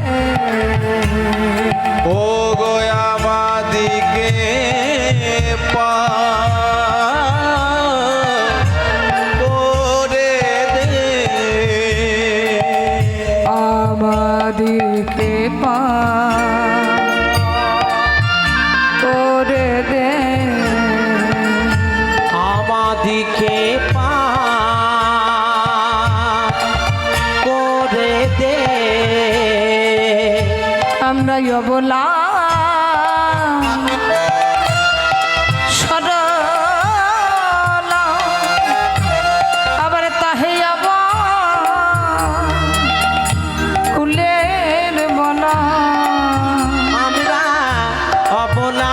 ও গো আমাদিকে করে দে আমাদিকে করে দে আমাদিকে করে দে আমরা অবলা সরলা আবার তাহে আবার কুলের বলা আমরা অবলা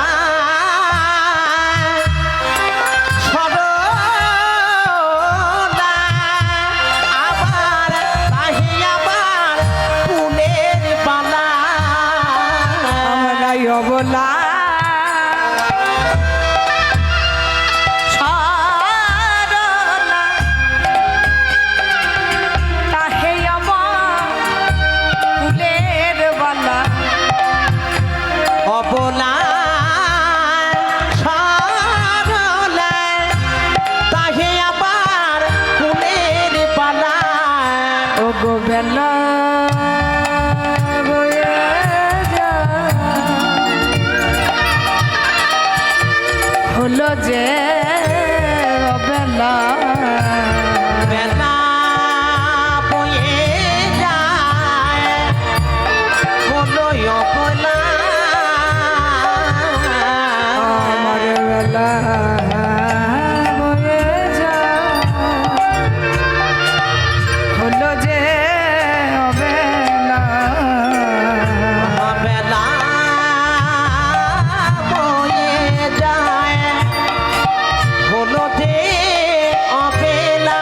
সরলা আবার তাহি আবার ফুলের বালা আমরা অবলা সরলা তাহে আবার কুলের বলা অবলা সরলা তাহে আবার ফুলের বালা ও গো বেলা বয়ে যায়। হলো যে বেলা বেলা বয়ে যায় হলো অবলা আমার বেলা বয়ে যায়। হলো যে বেলা বেলা বয়ে যায় হলো যে অবেলা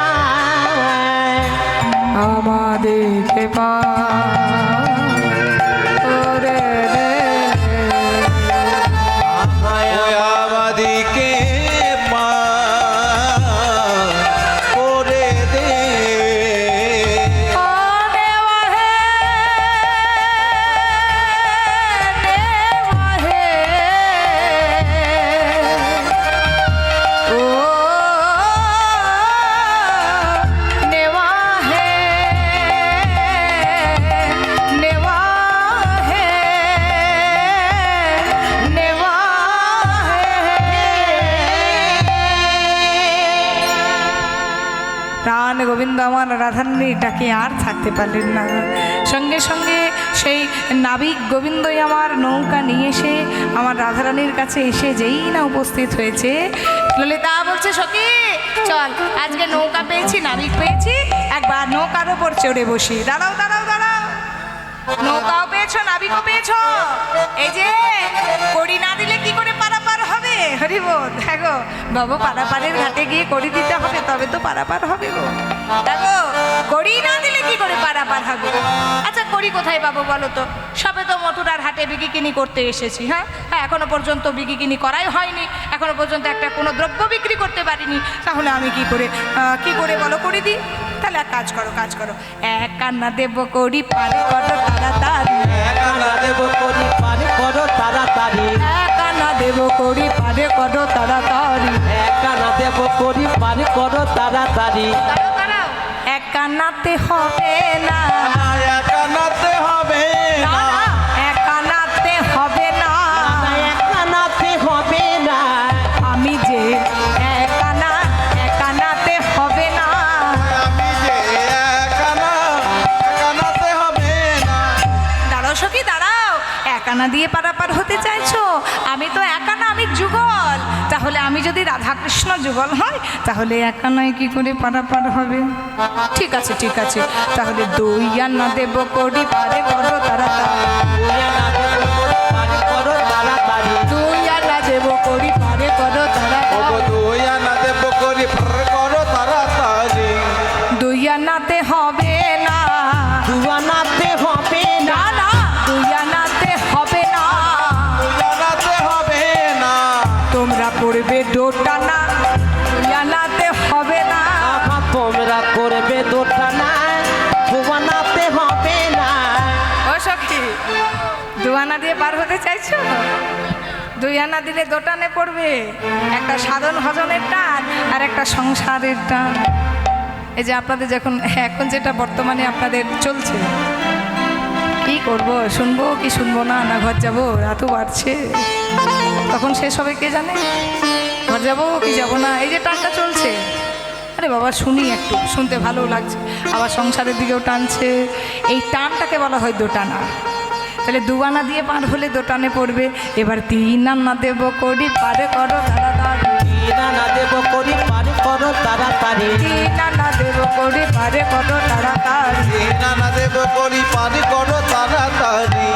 আমাদেরকে করে দে ও আমাদিকে করে দে ও দেওয়া হে দেওয়া হে ও নেওয়া হে নেওয়া হে নেওয়া প্রাণ গোবিন্দ আমার রাধারানী ডাকে আর থাকতে পারলেন না। সঙ্গে সঙ্গে সেই নাবিক গোবিন্দই আমার নৌকা নিয়ে এসে আমার রাধারানীর কাছে এসে যেই না উপস্থিত হয়েছে, ললিতা বলছে সখী চল আজকে নৌকা পেয়েছি, নাবিক পেয়েছি, একবার নৌকার ওপর চড়ে বসি। দাঁড়াও দাঁড়াও দাঁড়াও, নৌকাও পেয়েছো নাবিকও পেয়েছো, এই যে কড়ি না দিলে কি করে পারাপার হবে? হরিবোল, দেখো বাবু পারাপারের ঘাটে গিয়ে কড়ি দিতে হবে, তবে তো পারাপার হবে গো। দেখো কড়ি না দিলে কি করে পারাপার হবে? আচ্ছা কড়ি কোথায় পাবো বলো তো? সবে তো মথুরার হাটে বিকিকিনি করতে এসেছি। হ্যাঁ হ্যাঁ, এখনো পর্যন্ত বিকিকিনি করাই হয়নি, এখনো পর্যন্ত একটা কোনো দ্রব্য বিক্রি করতে পারিনি। তাহলে আমি কি করে বলো কড়ি দিই? তাহলে এক কাজ করো, এক কান্না দেব কড়ি পারে করো তাড়াতাড়ি, একানা দেব করি পারে করো তাড়াতাড়ি এক কান্না দেব কড়ি পারে করো তাড়াতাড়ি। একানা দেব করি পারে করো তাড়াতাড়ি দাঁড়াও দাঁড়াও, এক কান্নাতে হবে না, একানাতে হবে না, না না, এক কান্নাতে হবে না। একানাতে হবে না আমি যে এক কান্নাতে হবে না। আমি যে একানাতে হবে না দাঁড়াও সখী দাঁড়াও, এক আনা দিয়ে পারাপার হতে চাইছো? আমি তো এক আনা, আমি যুগল। তাহলে আমি যদি রাধাকৃষ্ণ যুগল হয় তাহলে এক আনায় কি করে পারাপার হবে? ঠিক আছে ঠিক আছে, তাহলে দুই আনা দেব কড়ি পারে করো তাড়াতাড়ি, একানা দেব করি পারে করো তাড়াতাড়ি দুই আনা দেব কড়ি পারে করো ওগো তাড়াতাড়ি। দুই আনাতে বকরি করো তাড়াতাড়ি দুই আনাতে হবে না, দুয়ানাতে হবে না না না, দুই আনাতে হবে না। দুই আনাতে হবে না তোমরা পড়বে দোটানা, দুই আনাতে হবে না। আনা দিয়ে পার হতে চাইছো? 2 আনা দিলে দোটানে পড়বে, একটা সাধন ভজনের টান আর একটা সংসারের টান। এই যে আপনাদের যখন এখন যেটা বর্তমানে আপনাদের চলছে, কি করব, শুনবো কি শুনবো না, না ঘর যাবো, রাতও বাড়ছে, তখন শেষ হবে কে জানে, ঘর যাবো কি যাবো না, এই যে টানটা চলছে। আরে বাবা শুনি, একটু শুনতে ভালো লাগছে, আবার সংসারের দিকেও টানছে, এই টানটাকে বলা হয় দোটানা। তাহলে 2 আনা দিয়ে পার হলে দোটানে পড়বে। এবার 3 আনা দেব করি পারে করো তাড়াতাড়ি, 3 আনা দেব করি পারে করো তাড়াতাড়ি, 3 আনা দেব করি পারে করো তাড়াতাড়ি, নানা দেব করি পারি করো তাড়াতাড়ি।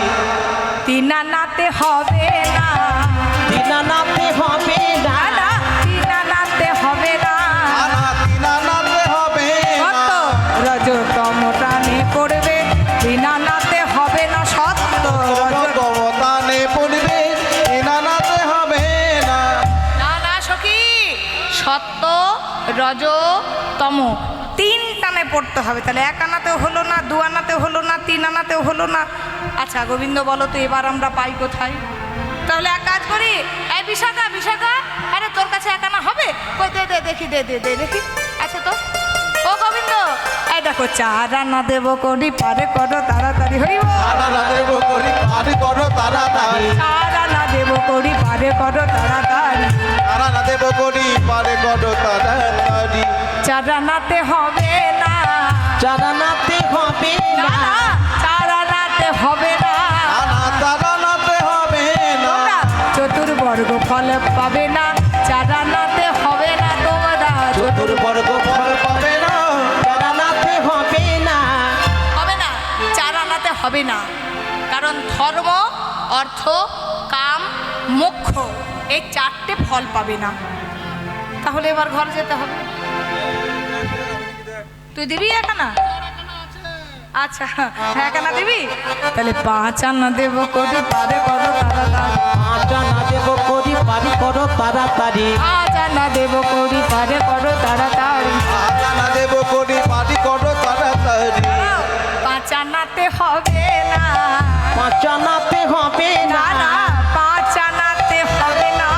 3 আনাতে হবে না, 3 আনাতে হবে না, না 3 আনাতে হবে না, নানা তিন আনাতে হবে না। সত্য রজতম টানে পড়বে, 3 আনাতে হবে না, সত্য রজতম। গমতানে পড়বে নানাতে হবে না। না না সখী, সত্য রজ তম 3 টানে পড়তে হবে। তাহলে 1 আনাতেও হলো না, 2 আনাতেও হলো না, 3 আনাতেও হলো না। আচ্ছা গোবিন্দ বলো তো এবার আমরা পাই কোথায়? তাহলে এক কাজ করি, এই বিশাখা বিশাখা, আরে তোর কাছে 1 আনা হবে? কই দে দে দেখি, দে দে দে দেখি, আচ্ছা তো ও গোবিন্দ, এই দেখো 4 আনা দেব করি পারে করো তাড়াতাড়ি, হইব নানা দেব করি পারি করো তাড়াতাড়ি, 4 আনা দেব করি পারে করো তাড়াতাড়ি, নানা দেব করি পারে করো তাড়াতাড়ি। 4 আনাতে হবে না, 4 আনাতে হবে না না, না 4 আনাতে হবে না, নানা তাড়ানাতে হবে না। তোমরা চতুর্বর্গ ফল পাবে না, 4 আনাতে হবে না, তোমরা চতুর্বর্গ ফল পাবে না। 4 আনাতে হবে না, হবে না, 4 আনাতে হবে না। কারণ ধর্ম, অর্থ, কাম, মোক্ষ এই 4টে ফল পাবে না। তাহলে এবার ঘর যেতে হবে। তুই দিবি 1 আনা? আচ্ছা 1 আনা দিবি? তাহলে 5 আনা দেব করি পারে করো তাড়াতাড়ি, 5 আনা দেব করি পারি করো তাড়াতাড়ি, 5 আনা দেব করি পারে করো তাড়াতাড়ি, নানা দেব করি পারি করো তাড়াতাড়ি। 5 আনাতে হবে না, 5 আনাতে হবে না না, না 5 আনাতে হবে না,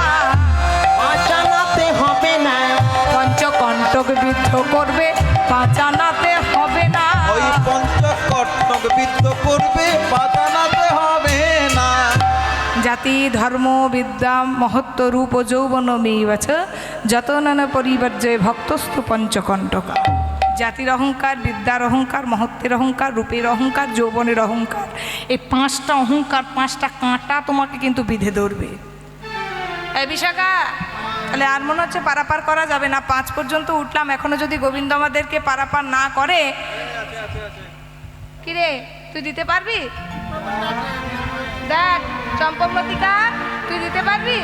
5 আনাতে হবে না, পঞ্চকণ্টক বিদ্ধ করবে, 5 আনাতে হবে না, ওই পঞ্চকটক বিদ্ধ করবে, পাতানাতে হবে না। জাতি ধর্ম বিদ্যা মহত্ব রূপ যৌবন মেইবাছ যত নানা পরিবর্যয় ভক্তস্থ পঞ্চকণ্টক। জাতির অহংকার, বিদ্যার অহংকার, মহত্বের অহংকার, রূপের অহংকার, যৌবনের অহংকার, এই 5টা অহংকার, 5টা কাঁটা তোমাকে কিন্তু বিধে ধরবে। এই বিশাখা, তাহলে আর মনে হচ্ছে পারাপার করা যাবে না। 5 পর্যন্ত উঠলাম, এখনো যদি গোবিন্দ আমাদেরকে পারাপার না করে, কিরে তুই দিতে পারবি? দেখ চম্পকলতিকা, তুই দিতে পারবি?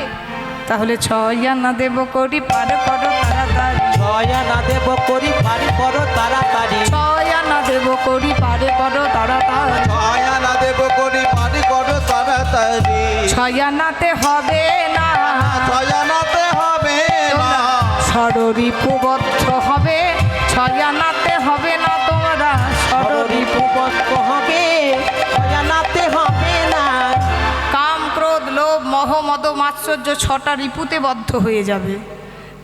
তাহলে 6 আনা দেব করি পারে করো তাড়াতাড়ি, 6 আনা দেব করি পারি করো তাড়াতাড়ি, 6 আনা দেব করি পারে করো তাড়াতাড়ি, ছয়ানা দেব করি পারি করো তাড়াতাড়ি। 6 আনাতে হবে না, ছয়ানাতে হবে না। ষড়রিপুবদ্ধ হবে, 6 আনাতে হবে না, তোমরা ষড়রিপুবদ্ধ হবে, 6 আনাতে হবে না, কাম ক্রোধ লোভ মোহ মদ মাৎসর্য 6টা রিপুতে বদ্ধ হয়ে যাবে।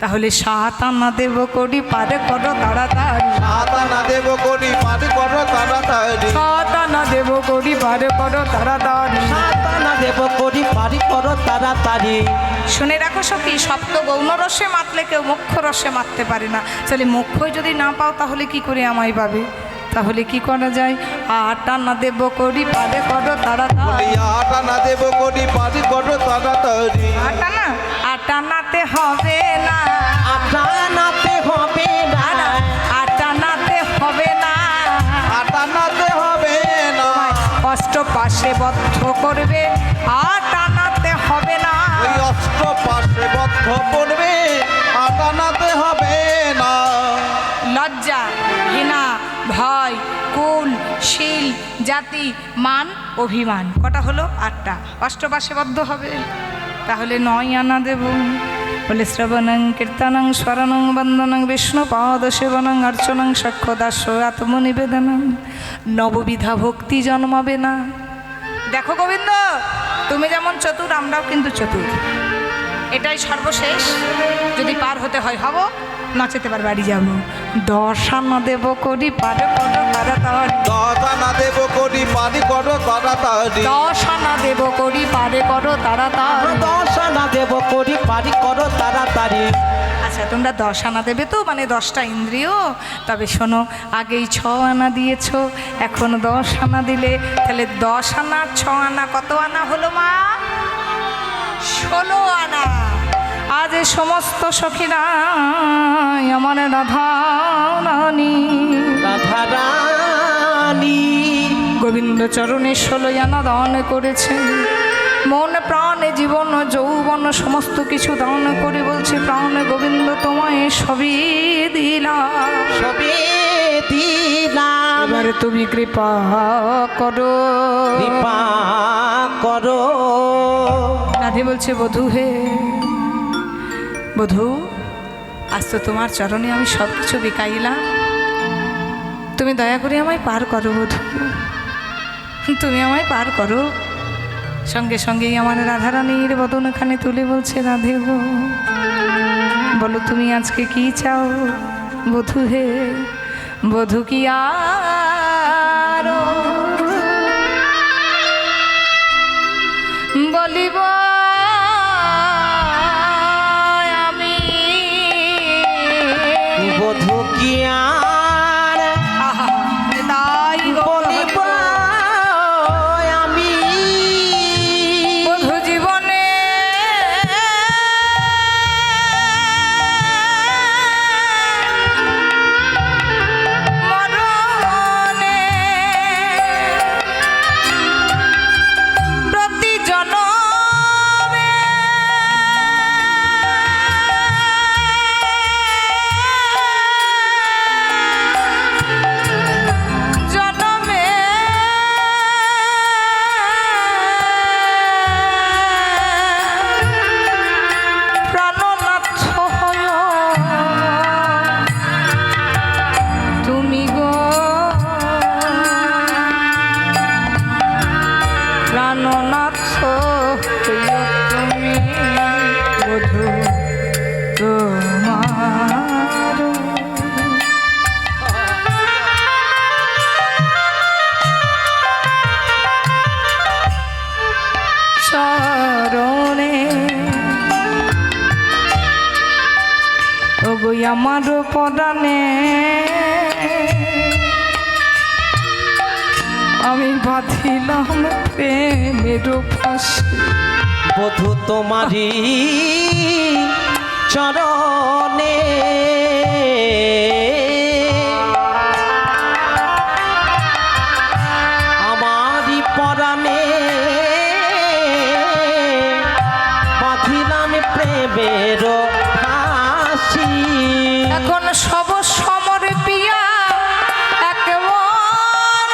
তাহলে 7 আনা দেব করি পারে করো তাড়াতাড়ি, সাতানা দেব করি পারি করো তাড়াতাড়ি। 7 আনা দেব করি পারে করো তাড়াতাড়ি। 7 আনা দেব করি পারি করো তাড়াতাড়ি। শুনে রাখো সখী, সপ্ত গৌণ রসে মাতলে কেউ মোক্ষ রসে মাততে পারে না। তাহলে মোক্ষই যদি না পাও তাহলে কি করে আমায় পাবে? তাহলে কি করা যায়? 8 আনা দেব করি পারে করো তাড়াতাড়ি, আটানা দেব করি পারি করো তাড়াতাড়ি। 8 আনা, 8 আনাতে হবে না, 8 আনাতে হবে না, 8 আনাতে হবে না, আটানাতে হবে না। অষ্ট পাশে বদ্ধ করবে, 8 আনাতে হবে না, ওই অষ্ট পাশে বদ্ধ পড়বে, আটানাতে হবে না। লজ্জা ঘৃণা ভয় কুল শীল জাতি মান অভিমান, কটা হলো? 8টা। অষ্টপাশে বদ্ধ হবে। তাহলে 9 আনা দেব। বলে শ্রবণং কীর্তনং স্মরণং বন্দনং বিষ্ণু পাদ সেবনং অর্চনং সাক্ষ্য দাস আত্মনিবেদনং, নববিধা ভক্তি জন্মাবে না। দেখো গোবিন্দ, তুমি যেমন চতুর, আমরাও কিন্তু চতুর। এটাই সর্বশেষ, যদি পার হতে হয় হব, নচেতে এবার বাড়ি যাব। 10 আনা দেব করি পার করো তাড়াতাড়ি, 10 আনা দেব করি পারি করো তাড়াতাড়ি, 10 আনা দেব করি পারে করো তাড়াতাড়ি। 10 আনা দেব করি পারি করো তাড়াতাড়ি। আচ্ছা, তোমরা 10 আনা দেবে তো, মানে 10টা ইন্দ্রিয়। তবে শোনো, আগেই 6 আনা দিয়েছো, এখন 10 আনা দিলে তাহলে 10 আনা 6 আনা কত আনা হলো মা? 16 আনা। আজ এ সমস্ত সখীরা আমার রাধা রানী, রাধা রানী গোবিন্দ চরণে 16 আনা দান করেছে। মন প্রাণে জীবন যৌবন সমস্ত কিছু দান করে বলছে, প্রাণ গোবিন্দ তোমায় সবই দিলাম, সবে দিলাম। এবারে তুমি কৃপা করো, কৃপা করো। রাধে বলছে, বধূ হে বধূ, আজ তো তোমার চরণে আমি সব কিছু বিকাইলাম, তুমি দয়া করে আমায় পার করো বধূ, তুমি আমায় পার করো। সঙ্গে সঙ্গেই আমার রাধারানীর বদনখানে তুলে বলছে, রাধে গো, বলো তুমি আজকে কি চাও বধূ হে? বধূ কি আর বলিব আমি, বধূ কি আর আহা, তাই গো বলিব আমি। বধূ জীবনে মরণে প্রতি জনমে জনমে প্রাণনাথ হয় তুমি গো, প্রাণনাথ হইও তুমি বধূ তোমার। চরণে ওগো আমার পদানে আমি বাঁধিলাম প্রেমের ফাঁসি, বধূ তোমারি চরণে আমারি পরাণে বাঁধিলাম প্রেমের ফাঁসি। এখন সব সমর পিয়া এক মন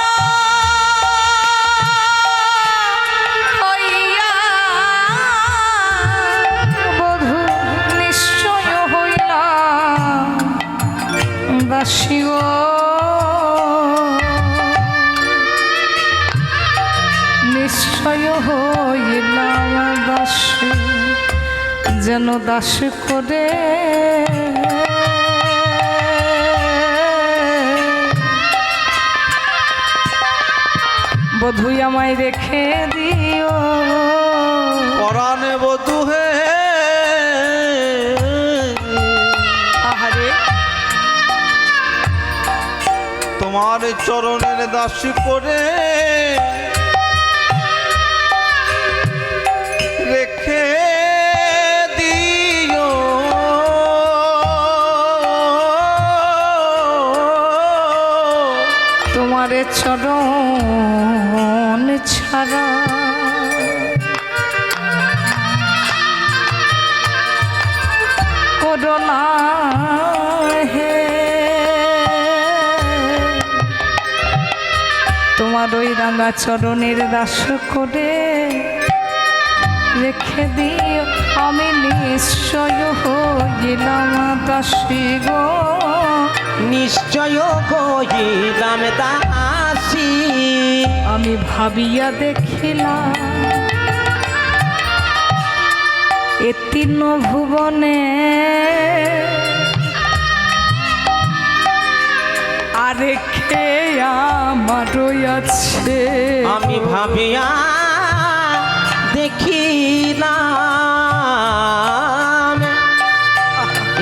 হইয়া, বধূ নিশ্চয় হইলাম দাসী গো, নিশ্চয় হইলাম দাসী, যেন দাস করে বধূ আমায় রেখে দিও। পরাণে বধূ হে, আহারে, তোমার চরণের দাস করে রেখে দিও। তোমার চরণ ছাড়া করোনা হে, তোমার ওই রাঙা চরণের দাস করে রেখে দিও। আমি নিশ্চয় হইলাম দাসী গো, নিশ্চয় কহিলাম দাসী। আমি ভাবিয়া দেখিলাম এ তিন ভুবনে আরে কে আমার আছে। আমি ভাবিয়া দেখিলাম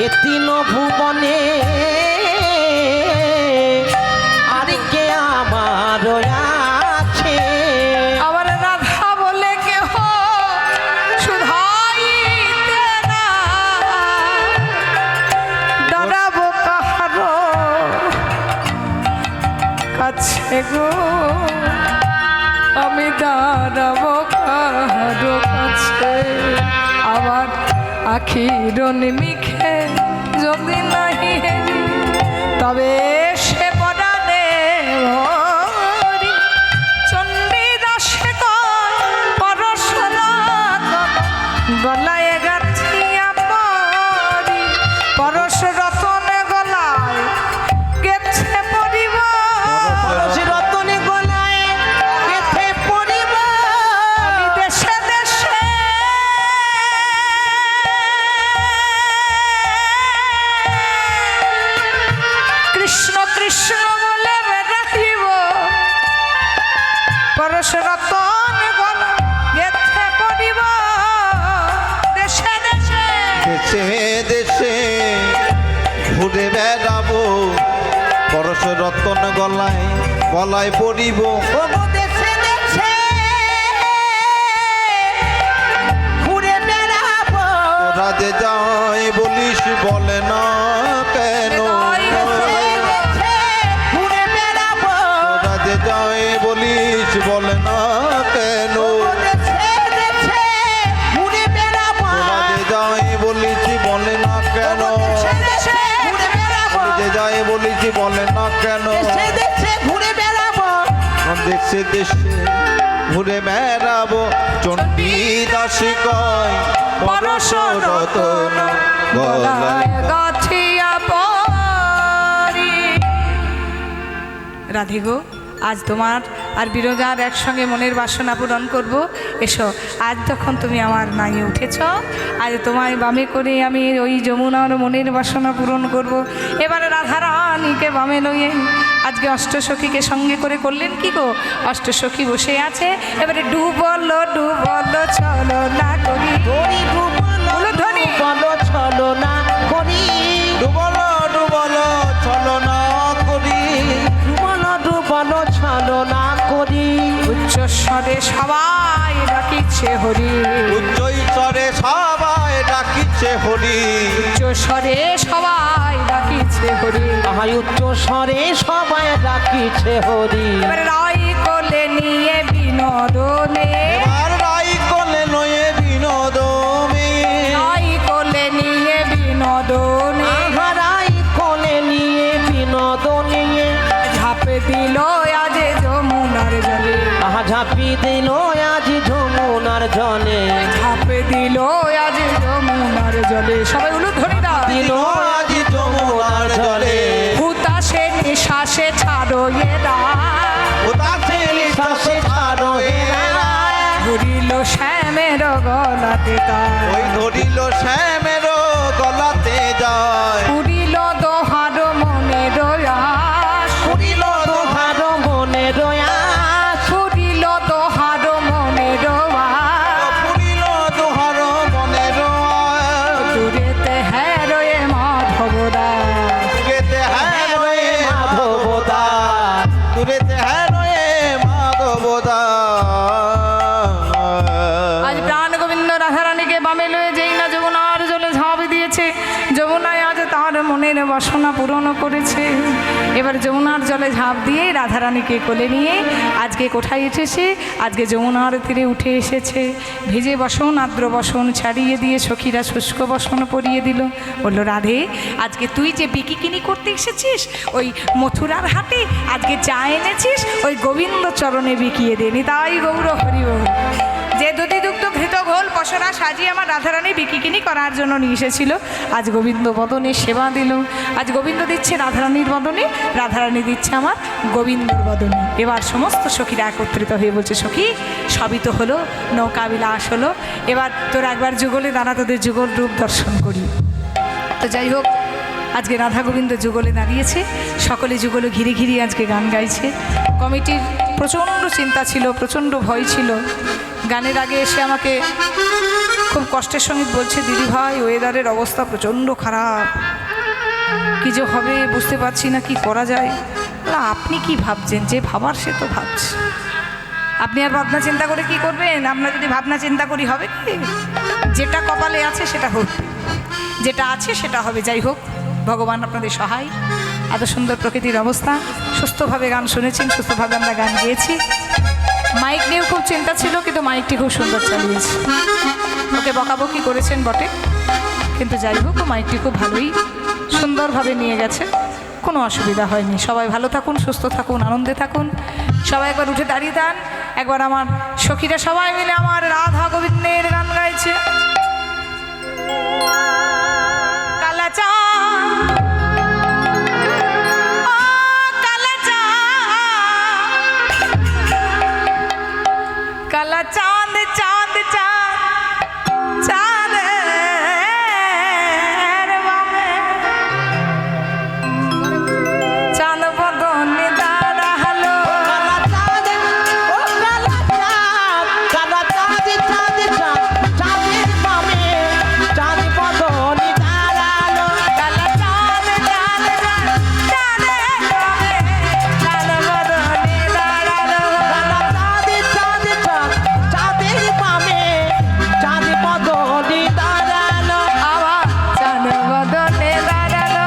এ তিন ভুবনে আর কে আমার আছে। আবার রাধা বলে কেহ শুধাইতে না, দাঁড়াবো কাহারো কাছে গো, আমি দাঁড়াবো কাহারো কাছে। আবার আখির নিমিখে যদি নাহি হেরি, তবে সে পরাণে হরি। চণ্ডীদাসে কয় পরশুরাম গলায় গাঁথিয়া পরি, পরশ রতনে গলায় গেছে পরিব। রতনে গলায় গেথে পড়িব। আমি দেশে দেশে কৃষ্ণ কৃষ্ণ বলে বেড়াইব, পরশ রতন গলা গেথে পড়িব। দেশে দেশে দেশে দেশে ঘুরে বেড়াবো, পরশ রতন গলায় গলায় পড়িব। ওগো দেশে দেশে ঘুরে বেড়াবো। তোরা যে যাই বলিস বলে না কেন, দেশে দেশে ঘুরে বেড়াবো। তোরা যে যাই বলিস বলে না কেন, ওগো দেশে দেশে ঘুরে বেড়াবো। তোরা যে যাই বলিস বলে না কেন, ওগো দেশে দেশে ঘুরে বেড়াবো। যে যাই বলিস বলে না কেন। দেশে দেশে ঘুরে বেড়াবো। দেশে দেশে ঘুরে বেড়াবো, চণ্ডী দাসী কয় পরশ রতন গলায়। গলায় গাঁথিয়া পরি। রাধে গো, আজ তোমার আর বিরজার একসঙ্গে মনের বাসনা পূরণ করব। এসো, আজ যখন তুমি আমার নাই উঠেছ, আজ তোমায় বামে করে আমি ওই যমুনার মনের বাসনা পূরণ করব। এবারে রাধারানীকে বামে লইয়ে আজকে অষ্টসখীকে সঙ্গে করে করলেন কি গো, অষ্টসখী বসে আছে। এবারে ডুবলো ডুবলো চলো না করি, গরি ডুবলো উলুধ্বনি। বলো চলো না করি। ডুবলো ডুবলো চলো না করি, ডুবলো ডুবলো চলো না করি। উচ্চ স্বরে সবাই ডাকিছে হরি, উচ্চই চরে সবাই ডাকিছে হরি। উচ্চ স্বরে সবাই ডাকিছে হরি। আহাই উচ্চ স্বরে সবাই ডাকিছে হরি। এবারে রাই কোলে নিয়ে বিনোদনে, এবার রাই কোলে নয়ে বিনোদমে, রাই কোলে নিয়ে বিনোদনে, আহারাই কোলে নিয়ে বিনোদনে। ঝাঁপে দিল আজ যমুনার জলে, আহা ঝাঁপি দিল আজ যমুনার জলে। ঝাঁপে দিল আজ যমুনার জলে। সবাই উলুধ্বনি দাও। দিল আজ যমুনার জলে, হুতাশে নিঃশ্বাসে ছাড়ো এরা, উদাসে শ্বাসে ছাড়ো হেরা। ঘুরিল শ্যামের গলাতে তার, ওই ধরিল শ্যামের গলাতে যায়। পুরিল দোহার মনে রয়াস, পুরিল দোহার মনে রয়াস। পুরিল দোহার মনে রয়াস। পুরিল দোহার মনে রয়, দূরেতে হ্যাঁ রয়ে মাধবদাস, দূরেতে হ্যাঁ রয়ে মাধবদাস। দূরেতে হ্যাঁ রয়ে মাধবদাস। আজ প্রাণ গোবিন্দ রাধারানীকে বামে লয়ে যেই না যমুনার জলে ঝাঁপ দিয়েছে, যমুনায় আজ তার মনের বাসনা পূরণ করেছে। এবার যমুনার জলে ঝাঁপ দিয়ে রাধারানীকে কোলে নিয়ে আজকে কোথায় এসেছে, আজকে যমুনার তীরে উঠে এসেছে। ভিজে বসন আর্দ্র বসন ছাড়িয়ে দিয়ে সখীরা শুষ্ক বসন পরিয়ে দিল। বলল, রাধে, আজকে তুই যে বিকিকিনি করতে এসেছিস ওই মথুরার হাটে, আজকে চা এনেছিস ওই গোবিন্দ চরণে বিকিয়ে দেনি। তাই গৌর হরি বল। যে দুধি দুগ্ধ ঘৃত ঘোল পসরা সাজিয়ে আমার রাধারানী বিকিকিনি করার জন্য নিয়ে এসেছিল। আজ গোবিন্দ বদনে সেবা দিল, আজ গোবিন্দ দিচ্ছে রাধারানীর বদনে, রাধারানী দিচ্ছে আমার গোবিন্দর বদনে। এবার সমস্ত সখীরা একত্রিত হয়ে বলছে, সখী সবই তো হলো, নৌকা বিলাস হলো, এবার তোর একবার যুগলে দাঁড়া, তোদের যুগল রূপ দর্শন করি। তো যাই হোক, আজকে রাধা গোবিন্দ যুগলে দাঁড়িয়েছে, সকলে যুগলে ঘিরে ঘিরে আজকে গান গাইছে। কমিটির প্রচণ্ড চিন্তা ছিল, প্রচণ্ড ভয় ছিল। গানের আগে এসে আমাকে খুব কষ্টের সঙ্গে বলছে, দিদি ভাই ওয়েদারের অবস্থা প্রচণ্ড খারাপ, কী যে হবে বুঝতে পারছি না, কি করা যায়। আপনি কি ভাবছেন, যে ভাবার সে তো ভাবছে, আপনি আর ভাবনা চিন্তা করে কি করবেন? আপনার যদি ভাবনা চিন্তা করি হবে কি? যেটা কপালে আছে সেটা হোক, যেটা আছে সেটা হবে। যাই হোক, ভগবান আপনাদের সহায়। এত সুন্দর প্রকৃতির অবস্থা, সুস্থভাবে গান শুনেছেন, সুস্থভাবে আমরা গান গেয়েছি। মাইক নিয়েও খুব চিন্তা ছিল, কিন্তু মাইকটি খুব সুন্দর চালিয়েছে। ওকে বকাবকি করেছেন বটে, কিন্তু যাই হোক, মাইকটি খুব ভালোই সুন্দরভাবে নিয়ে গেছে, কোনো অসুবিধা হয়নি। সবাই ভালো থাকুন, সুস্থ থাকুন, আনন্দে থাকুন। সবাই একবার উঠে দাঁড়িয়ে যান, একবার আমার সখীরা সবাই মিলে আমার রাধা গোবিন্দের গান গাইছে। কালা চাঁদ চাঁদ চাঁদ চাঁদের বামে চাঁদ বদনে দাঁড়ালো। কালা চাঁদ চাঁদ চাঁদ চাঁদের বামে চাঁদ বদনে দাঁড়ালো। আমার চাঁদ বদনে দাঁড়ালো,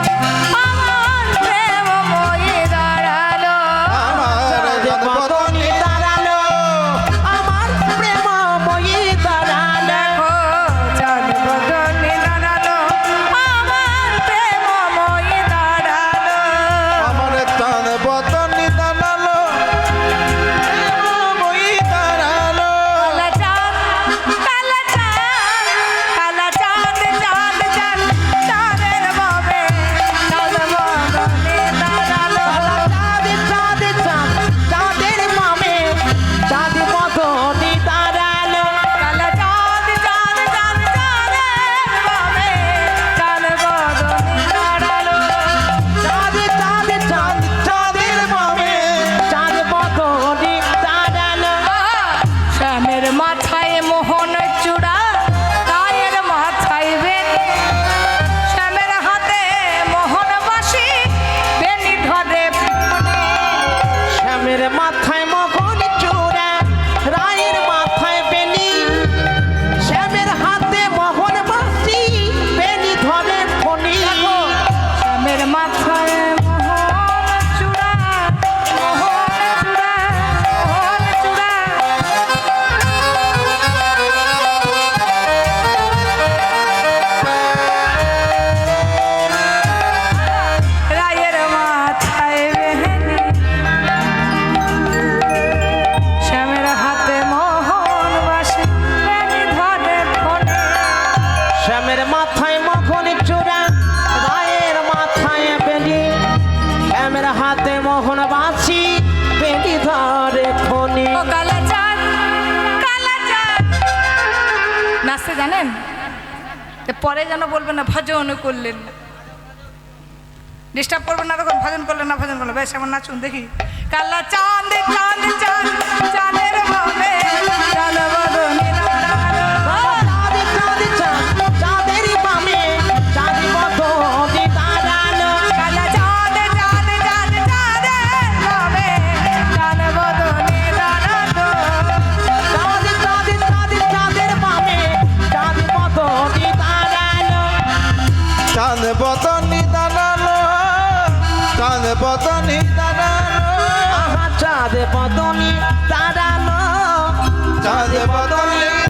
আমার প্রেমময়ী দাঁড়ালো। আমার জনপদনে দেখো চাঁদ বদনে দাঁড়ালো, আমার প্রেমময়ী দাঁড়ালো। আমার চাঁদ বদনে দাঁড়ালো, মই দাঁড়ালো। কালা চাঁদ কালা চাঁদ কালা চাঁদ চাঁদ চাঁদ চাঁদের বামে চাঁদ বদনে দাঁড়ালো। কালা চাঁদ চাঁদ চাঁদ চাঁদের বামে চাঁদ বদনে দাঁড়ালো। শ্যামের মাথায় মোহন চূড়া, গায়ের মাথায় বেনি, শ্যামের হাতে মোহন বাসি, বেনি ধরে ফোনে। শ্যামের মাথায় মগন চূড়া, রায়ের মাথায় বেনি, শ্যামের হাতে মোহন বাসি, বেনি ধরে ফণি। শ্যামের মাথায় মোহন চূড়া, মোহন চূড়া, মোহন চূড়া। রায়ের মাথায় বেনি, শ্যামের হাতে মোহন বাসি, বেনি ধরে ফোনে। শ্যামের মাথায় মগন চূড়া, রায়ের মাথায় বেনি, শ্যামের হাতে মোহন বাসি, বেনি ধরে ফণি। ও কালা চাঁদ কালা চাঁদ। নাচতে জানেন? তো পরে যেন বলবেন না ভজন করলেন না, ডিস্টার্ব করবেন না, তখন ভজন করলেন না, ভজন করলেন। বেশ, এমন নাচুন দেখি। কালা চাঁদ চাঁদ চাঁদ চাঁদের বামে চাঁদ বদনে দাঁড়ালো। কালা চাঁদ চাঁদ চাঁদ চাঁদের বামে চাঁদ বদনে দাঁড়ালো। চাঁদ বদনে দাঁড়ালো, চাঁদ বদনে